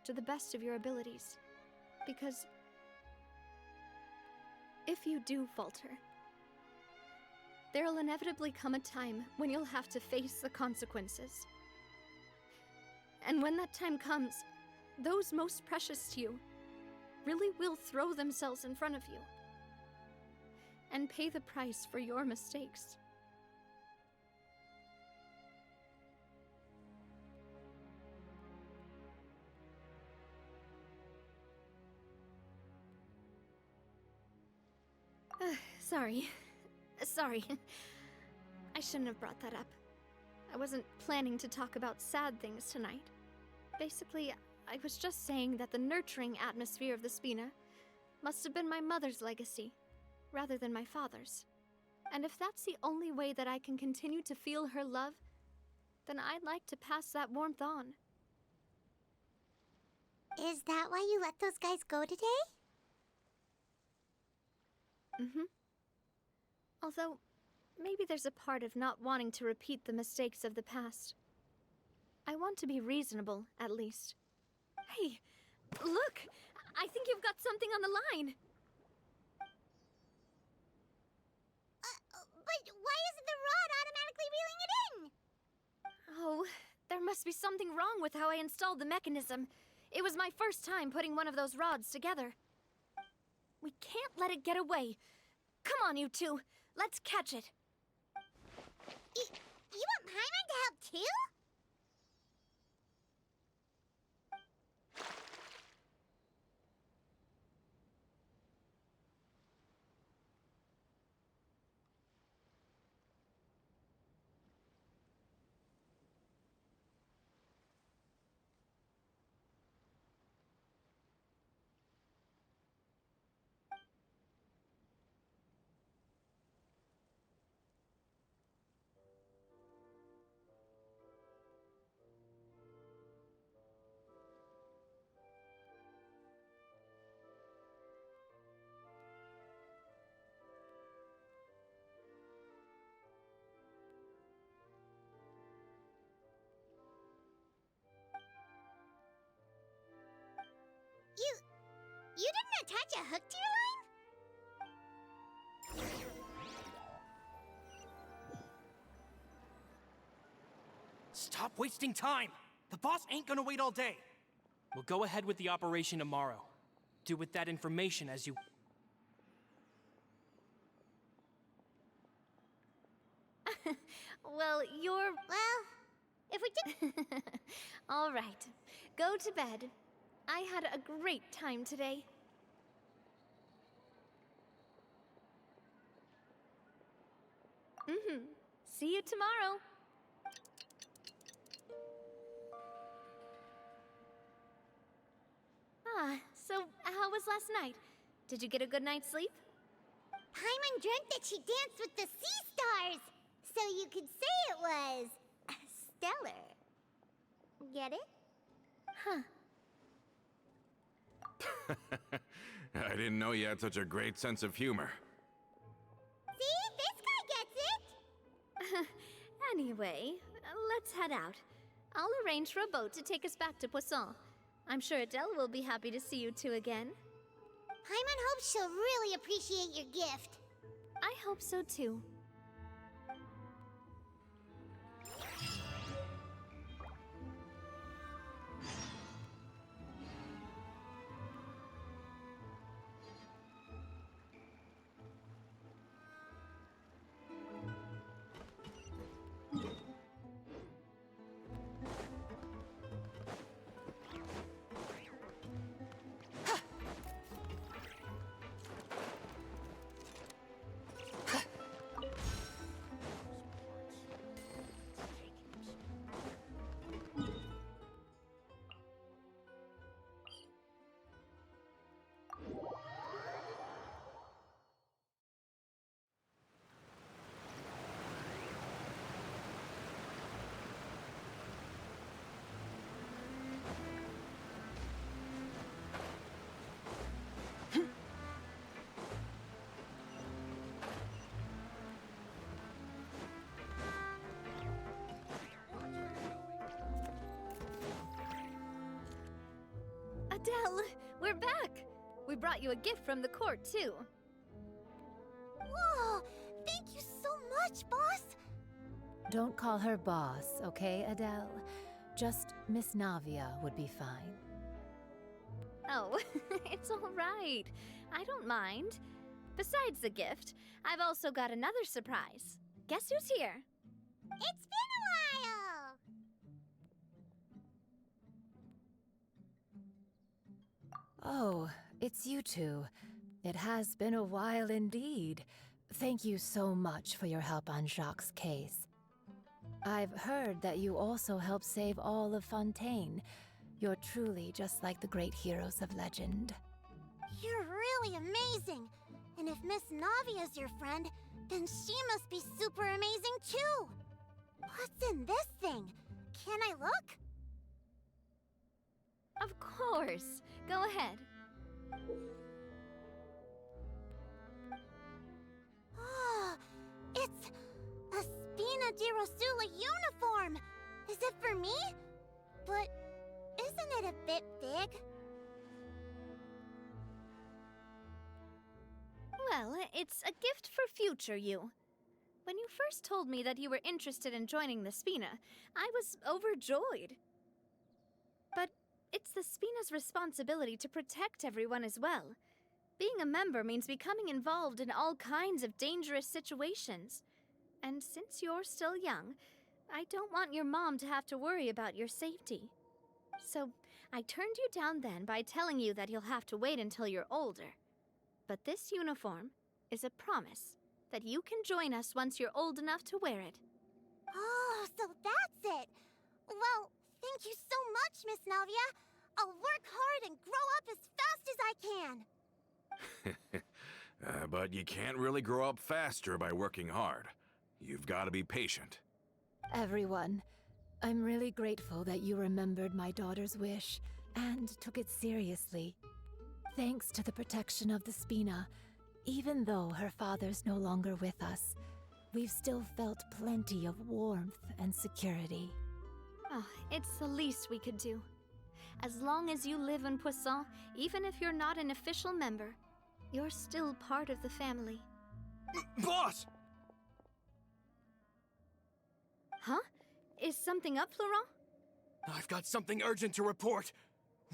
to the best of your abilities. Because if you do falter, there'll inevitably come a time when you'll have to face the consequences. And when that time comes, those most precious to you really will throw themselves in front of you and pay the price for your mistakes. Sorry. I shouldn't have brought that up. I wasn't planning to talk about sad things tonight. Basically, I was just saying that the nurturing atmosphere of the Spina must have been my mother's legacy, rather than my father's. And if that's the only way that I can continue to feel her love, then I'd like to pass that warmth on. Is that why you let those guys go today? Although, maybe there's a part of not wanting to repeat the mistakes of the past. I want to be reasonable, at least. Hey, look! I think you've got something on the line! But why isn't the rod automatically reeling it in? Oh, there must be something wrong with how I installed the mechanism. It was my first time putting one of those rods together. We can't let it get away. Come on, you two. Let's catch it. You want Paimon to help too? Stop wasting time! The boss ain't gonna wait all day. We'll go ahead with the operation tomorrow. Do with that information as you... Well, you're... Well, if we did... All right. Go to bed. I had a great time today. See you tomorrow. So how was last night? Did you get a good night's sleep? Paimon dreamt that she danced with the sea stars, so you could say it was stellar. Get it? I didn't know you had such a great sense of humor. See? This guy gets it! Anyway, let's head out. I'll arrange for a boat to take us back to Poisson. I'm sure Adele will be happy to see you two again. Paimon hopes she'll really appreciate your gift. I hope so too. Adele, we're back! We brought you a gift from the court, too. Whoa! Thank you so much, boss! Don't call her boss, okay, Adele? Just Miss Navia would be fine. Oh, it's all right. I don't mind. Besides the gift, I've also got another surprise. Guess who's here? It's been a while! Oh, it's you two. It has been a while indeed. Thank you so much for your help on Jacques' case. I've heard that you also helped save all of Fontaine. You're truly just like the great heroes of legend. You're really amazing! And if Miss Navia's your friend, then she must be super amazing too! What's in this thing? Can I look? Of course. Go ahead. Oh, it's a Spina di Rosula uniform! Is it for me? But isn't it a bit big? Well, it's a gift for future you. When you first told me that you were interested in joining the Spina, I was overjoyed. But it's the Spina's responsibility to protect everyone as well. Being a member means becoming involved in all kinds of dangerous situations. And since you're still young, I don't want your mom to have to worry about your safety. So I turned you down then by telling you that you'll have to wait until you're older. But this uniform is a promise that you can join us once you're old enough to wear it. Oh, so that's it! Well, thank you so much, Miss Navia! I'll work hard and grow up as fast as I can! But you can't really grow up faster by working hard. You've got to be patient. Everyone, I'm really grateful that you remembered my daughter's wish and took it seriously. Thanks to the protection of the Spina, even though her father's no longer with us, we've still felt plenty of warmth and security. Oh, it's the least we could do. As long as you live in Poisson, even if you're not an official member, you're still part of the family. Boss! Huh? Is something up, Florent? I've got something urgent to report.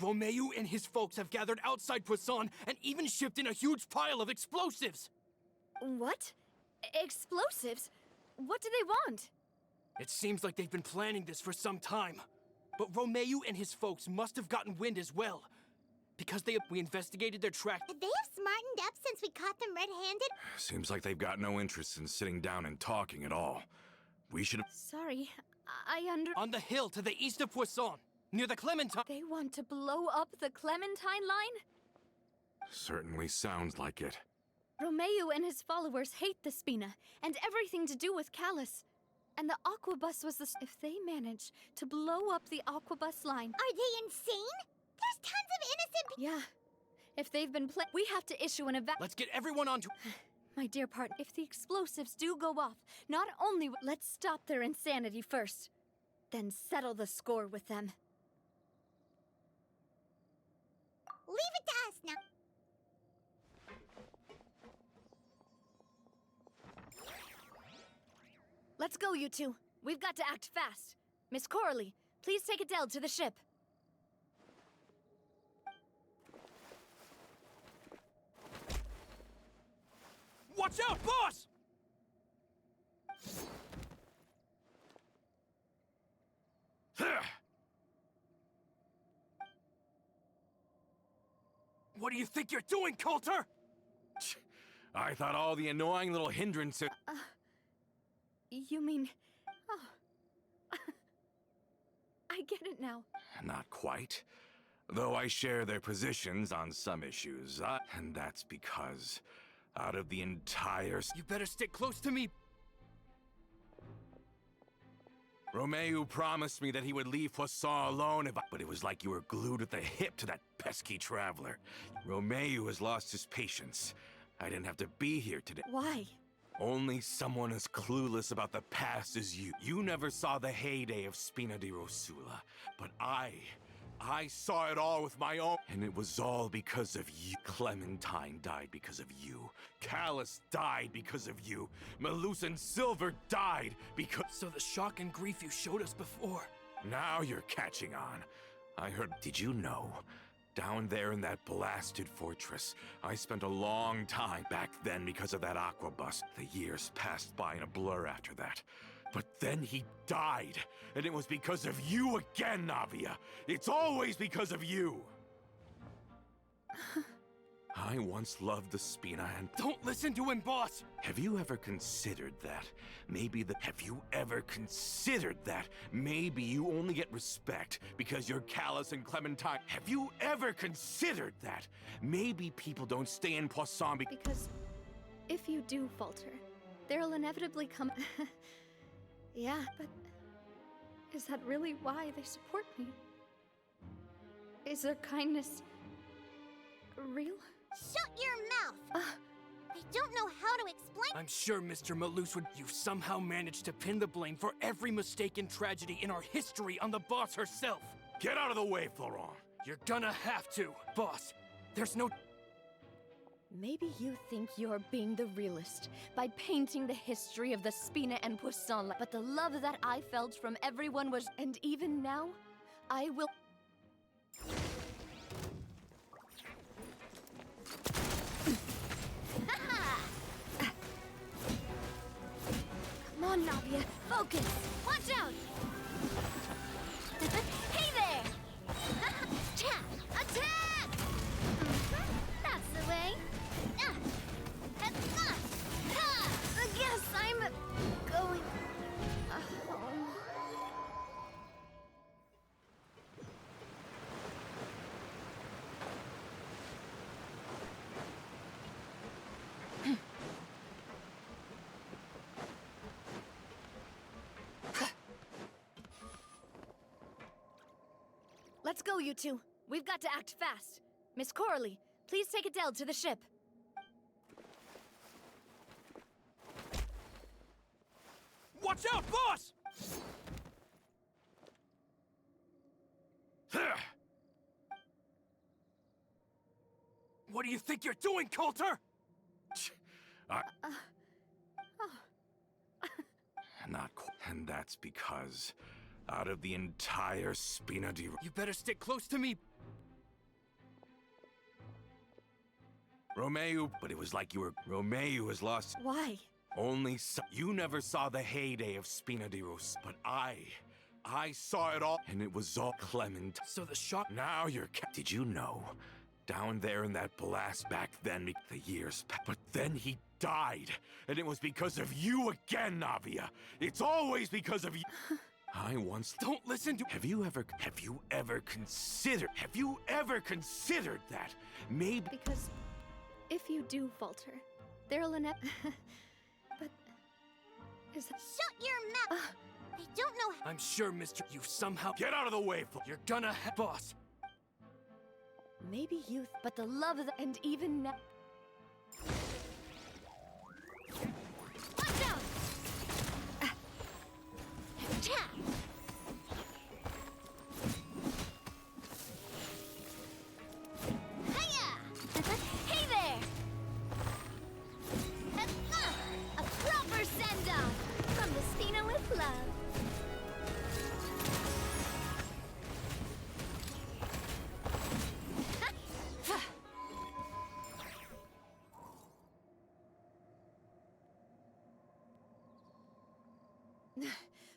Romeu and his folks have gathered outside Poisson and even shipped in a huge pile of explosives. What? Explosives? What do they want? It seems like they've been planning this for some time. But Romeu and his folks must have gotten wind as well. Because we investigated their track. Could they have smartened up since we caught them red-handed? Seems like they've got no interest in sitting down and talking at all. We should have... Sorry, On the hill to the east of Poisson, near the Clementine. They want to blow up the Clementine line? Certainly sounds like it. Romeu and his followers hate the Spina, and everything to do with Callus. And the Aquabus was the... If they manage to blow up the Aquabus line... Are they insane? There's tons of innocent Yeah. If they've been we have to issue an Let's get everyone onto... My dear partner, if the explosives do go off, not only... Let's stop their insanity first. Then settle the score with them. Leave it to us now. Let's go, you two. We've got to act fast. Miss Coralie, please take Adele to the ship. Watch out, boss! What do you think you're doing, Coulter? I thought all the annoying little hindrances... You mean... Oh. I get it now. Not quite. Though I share their positions on some issues. And that's because, out of the entire... You better stick close to me. Romeu promised me that he would leave Poisson alone if I... But it was like you were glued at the hip to that pesky traveler. Romeu has lost his patience. I didn't have to be here today. Why? Only someone as clueless about the past as you. You never saw the heyday of Spina di Rosula, but I saw it all with my own. And it was all because of you. Clementine died because of you. Callus died because of you. Malus and Silver died because... So the shock and grief you showed us before. Now you're catching on. I heard... Did you know? Down there in that blasted fortress, I spent a long time back then because of that aquabus. The years passed by in a blur after that. But then he died, and it was because of you again, Navia. It's always because of you. I once loved the Spina and... Don't listen to him, boss! Have you ever considered that? Have you ever considered that maybe you only get respect because you're Callus and Clementine? Have you ever considered that? Maybe people don't stay in Poisson Because if you do falter, there'll inevitably come... Yeah, but is that really why they support me? Is their kindness real? Shut your mouth! I don't know how to explain. I'm sure Mr. Malus would... You somehow managed to pin the blame for every mistaken tragedy in our history on the boss herself. Get out of the way, Florent. You're gonna have to, boss. There's no... Maybe you think you're being the realist by painting the history of the Spina and Poisson, but the love that I felt from everyone was... And even now, I will... Come on, Navia, focus! Watch out! Hey there! Attack! That's the way. I guess I'm going home. Let's go, you two. We've got to act fast. Miss Coralie, please take Adele to the ship. Watch out, boss! What do you think you're doing, Coulter? Not qu- And that's because out of the entire Spina di... You better stick close to me. Romeo, but it was like you were... Romeo was lost. Why? Only you never saw the heyday of Spina di Rose, but I saw it all, and it was all Clement. So the shock... Now you're... Did you know? Down there in that blast back then, the years passed, but then he died, and it was because of you again, Navia. It's always because of you. I once... Don't listen to... Have you ever considered that? Maybe... Because if you do falter, there'll But... Is that... Shut your mouth! I don't know how. I'm sure, Mr. You somehow... Get out of the way, You're gonna boss. Maybe youth, but the love of the... And even now... Watch out! Cha! Hiya! Hey there! A proper send-off from the Spina with love.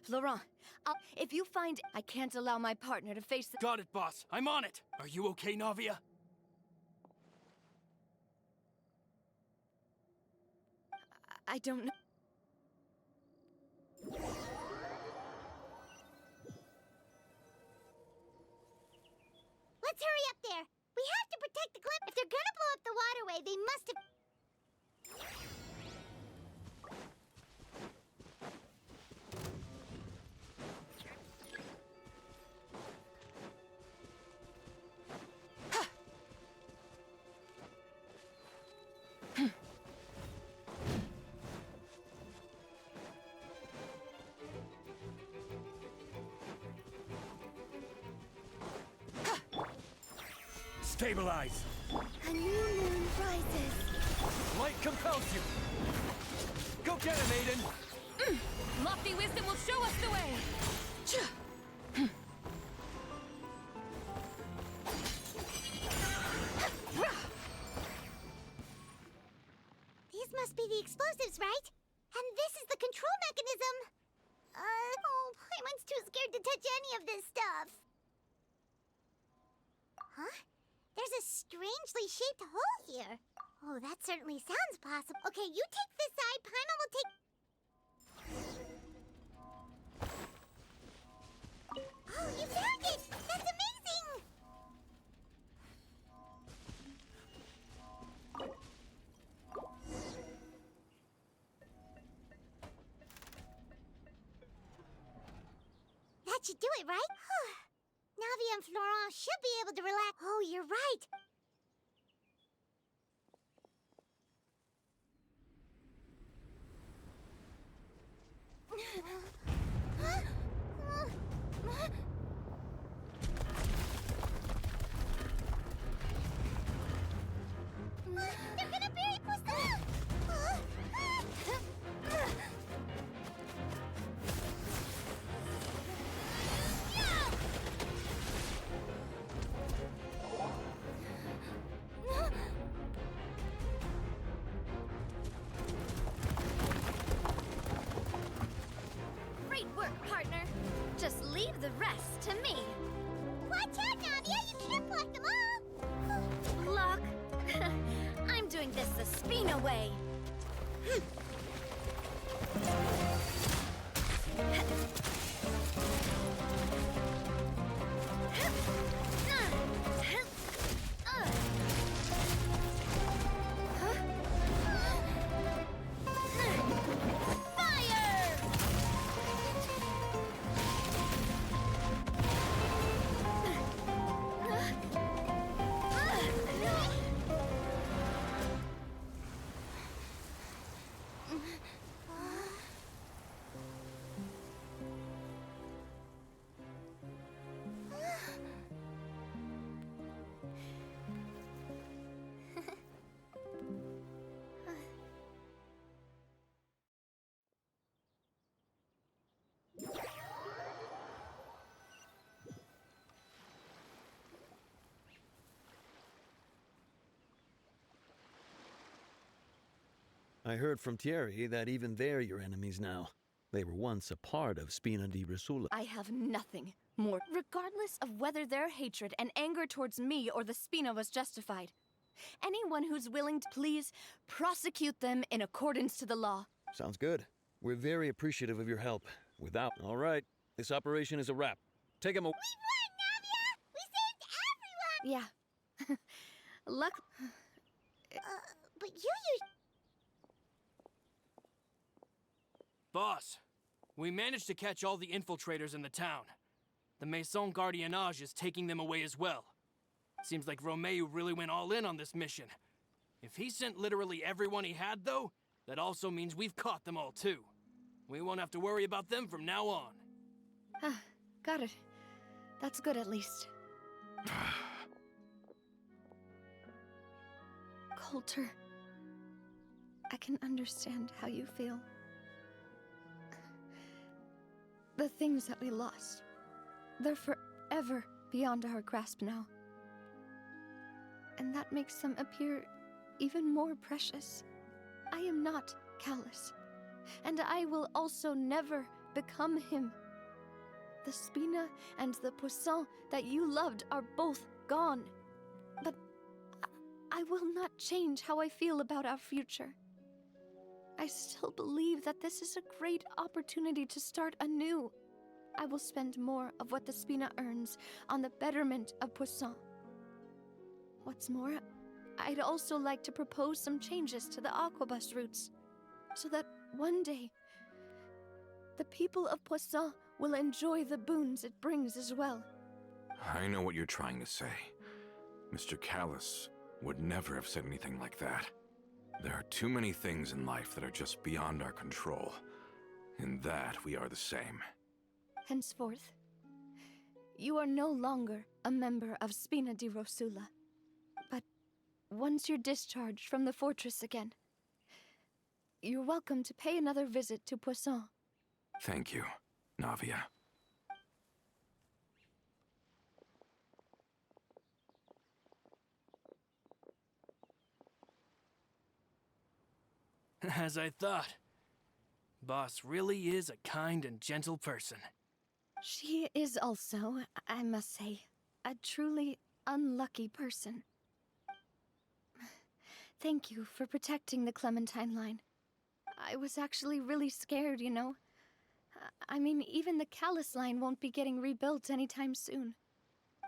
Florent, if you find... I can't allow my partner to face the... Got it, boss. I'm on it. Are you okay, Navia? I don't know. Let's hurry up there! We have to protect the cliff! If they're gonna blow up the waterway, they must have... Stabilize! A new moon rises. Light compels you! Go get him, Aiden! Lofty wisdom will show us the way. These must be the explosives, right? And this is the control mechanism! Oh, Paimon's too scared to touch any of this stuff. Huh? There's a strangely shaped hole here. Oh, that certainly sounds possible. Okay, you take this side, Paimon will take... Oh, you found it! That's amazing! That should do it, right? Navia and Florent should be able to relax. Oh, you're right. They're gonna bury Poisson! Great work, partner. Just leave the rest to me. Watch out, Navia! You can't block them all! Block. I'm doing this the Spina way. I heard from Thierry that even they're your enemies now. They were once a part of Spina di Rosula. I have nothing more. Regardless of whether their hatred and anger towards me or the Spina was justified, anyone who's willing to please prosecute them in accordance to the law. Sounds good. We're very appreciative of your help. Without... All right, this operation is a wrap. Take him away. We won, Navia! We saved everyone! Yeah. Luck. But you Boss, we managed to catch all the infiltrators in the town. The Maison Gardiennage is taking them away as well. Seems like Romeu really went all in on this mission. If he sent literally everyone he had, though, that also means we've caught them all, too. We won't have to worry about them from now on. Ah, got it. That's good, at least. Coulter, I can understand how you feel. The things that we lost, they're forever beyond our grasp now. And that makes them appear even more precious. I am not callous, and I will also never become him. The Spina and the Poisson that you loved are both gone. But I will not change how I feel about our future. I still believe that this is a great opportunity to start anew. I will spend more of what the Spina earns on the betterment of Poisson. What's more, I'd also like to propose some changes to the aquabus routes, so that one day, the people of Poisson will enjoy the boons it brings as well. I know what you're trying to say. Mr. Callus would never have said anything like that. There are too many things in life that are just beyond our control. In that, we are the same. Henceforth, you are no longer a member of Spina di Rosula. But once you're discharged from the fortress again, you're welcome to pay another visit to Poisson. Thank you, Navia. As I thought. Boss really is a kind and gentle person. She is also, I must say, a truly unlucky person. Thank you for protecting the Clementine line. I was actually really scared, you know. I mean, even the Callus line won't be getting rebuilt anytime soon.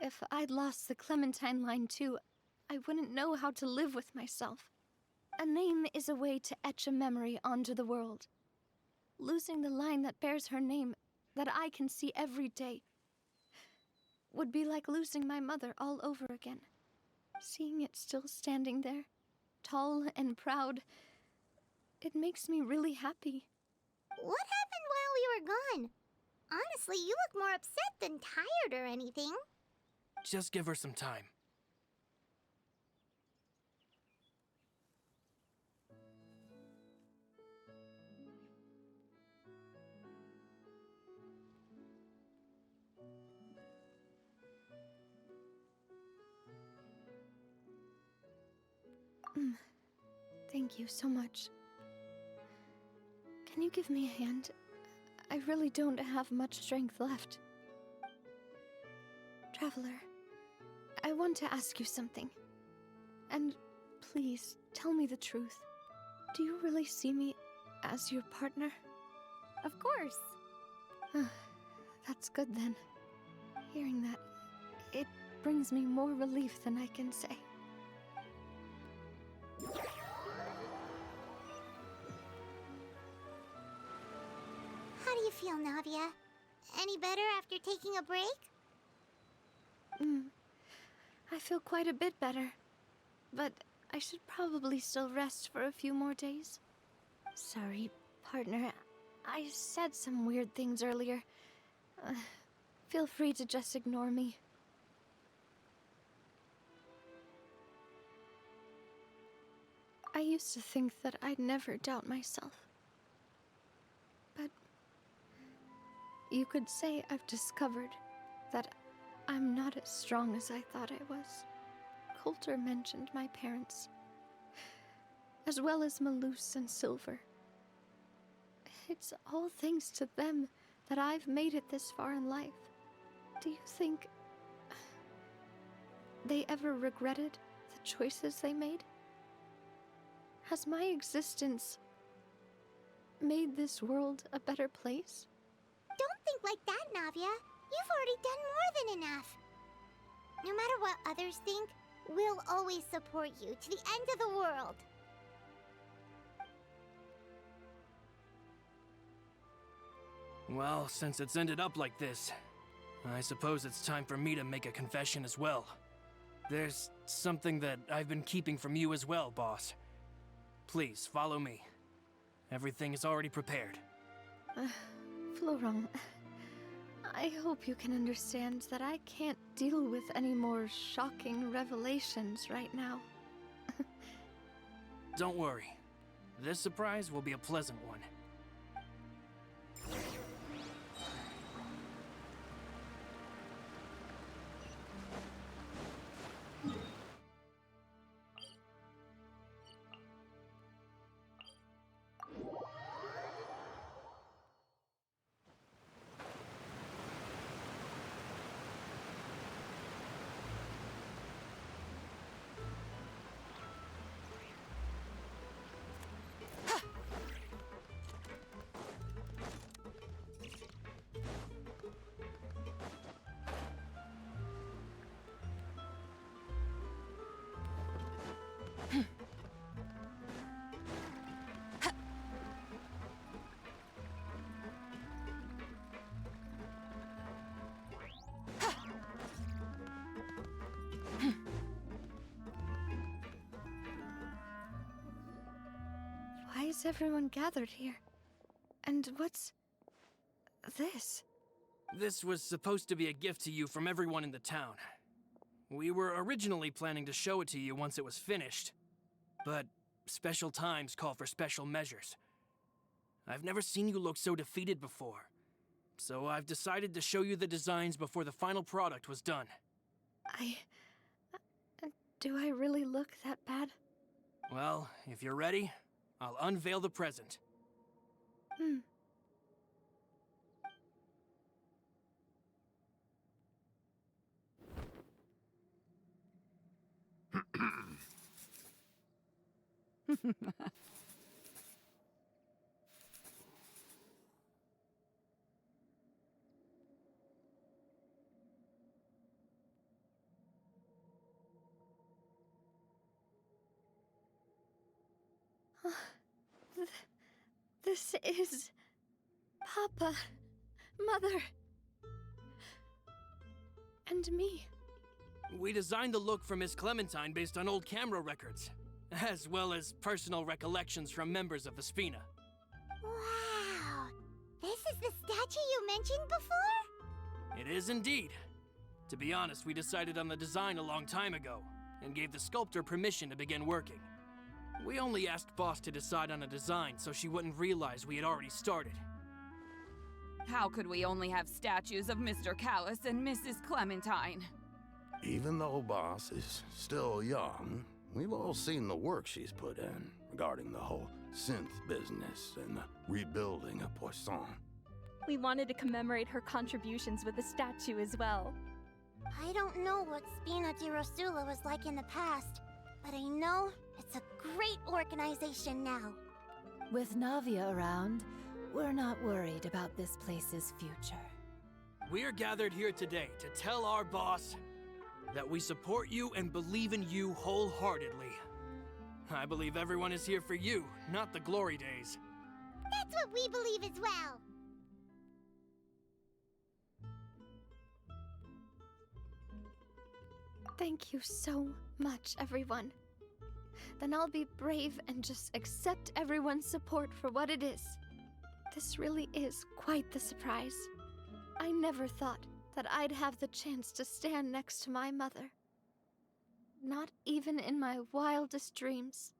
If I'd lost the Clementine line too, I wouldn't know how to live with myself. A name is a way to etch a memory onto the world. Losing the line that bears her name, that I can see every day, would be like losing my mother all over again. Seeing it still standing there, tall and proud, it makes me really happy. What happened while we were gone? Honestly, you look more upset than tired or anything. Just give her some time. Thank you so much. Can you give me a hand? I really don't have much strength left. Traveler, I want to ask you something. And please, tell me the truth. Do you really see me as your partner? Of course. That's good then. Hearing that, it brings me more relief than I can say. How do you feel, Navia? Any better after taking a break? I feel quite a bit better. But I should probably still rest for a few more days. Sorry, partner. I said some weird things earlier. Feel free to just ignore me. I used to think that I'd never doubt myself. But you could say I've discovered that I'm not as strong as I thought I was. Coulter mentioned my parents. as well as Malus and Silver. It's all thanks to them that I've made it this far in life. Do you think they ever regretted the choices they made? Has my existence made this world a better place? Don't think like that, Navia. You've already done more than enough. No matter what others think, we'll always support you to the end of the world. Well, since it's ended up like this, I suppose it's time for me to make a confession as well. There's something that I've been keeping from you as well, boss. Please, follow me. Everything is already prepared. Florent, I hope you can understand that I can't deal with any more shocking revelations right now. Don't worry. This surprise will be a pleasant one. Why is everyone gathered here? And what's this? This was supposed to be a gift to you from everyone in the town. We were originally planning to show it to you once it was finished, but special times call for special measures. I've never seen you look so defeated before, so I've decided to show you the designs before the final product was done. Do I really look that bad? Well, if you're ready, I'll unveil the present. This is... Papa, Mother, and me. We designed the look for Miss Clementine based on old camera records, as well as personal recollections from members of the Spina. Wow! This is the statue you mentioned before? It is indeed. To be honest, we decided on the design a long time ago, and gave the sculptor permission to begin working. We only asked Boss to decide on a design so she wouldn't realize we had already started. How could we only have statues of Mr. Callus and Mrs. Clementine? Even though Boss is still young, we've all seen the work she's put in regarding the whole synth business and the rebuilding of Poisson. We wanted to commemorate her contributions with a statue as well. I don't know what Spina di Rosula was like in the past, but I know it's a great organization now. With Navia around, we're not worried about this place's future. We're gathered here today to tell our boss that we support you and believe in you wholeheartedly. I believe everyone is here for you, not the glory days. That's what we believe as well. Thank you so much, everyone. Then I'll be brave and just accept everyone's support for what it is. This really is quite the surprise. I never thought that I'd have the chance to stand next to my mother. Not even in my wildest dreams.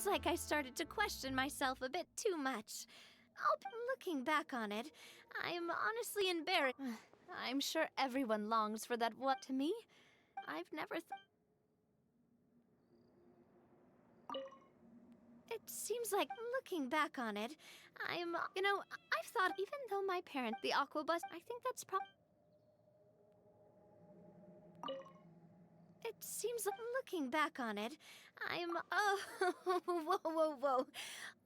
seems like I started to question myself a bit too much. Looking back on it, I'm honestly embarrassed. I'm sure everyone longs for that what to me. I've never It seems like, looking back on it, I've thought even though my parent, the Aquabus, I think that's It seems like, looking back on it, oh, whoa.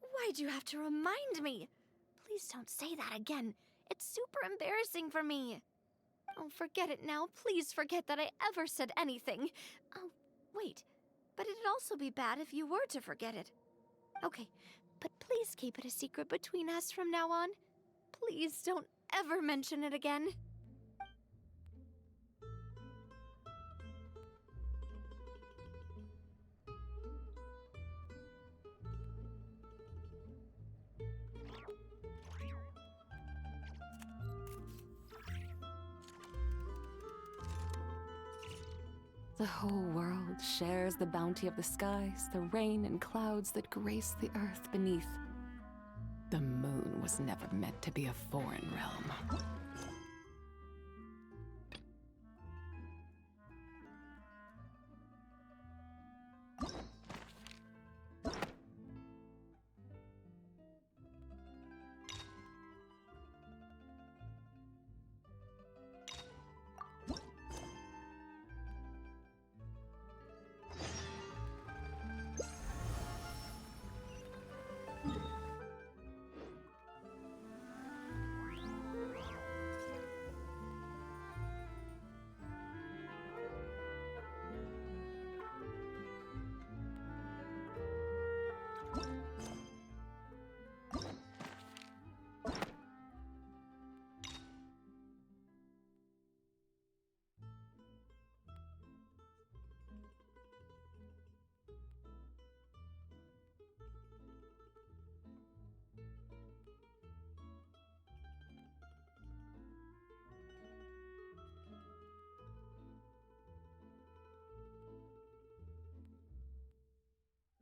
Why'd you have to remind me? Please don't say that again. It's super embarrassing for me. Oh, forget it now. Please forget that I ever said anything. Oh, wait. But it'd also be bad if you were to forget it. Okay, but please keep it a secret between us from now on. Please don't ever mention it again. The whole world shares the bounty of the skies, the rain and clouds that grace the earth beneath. The moon was never meant to be a foreign realm.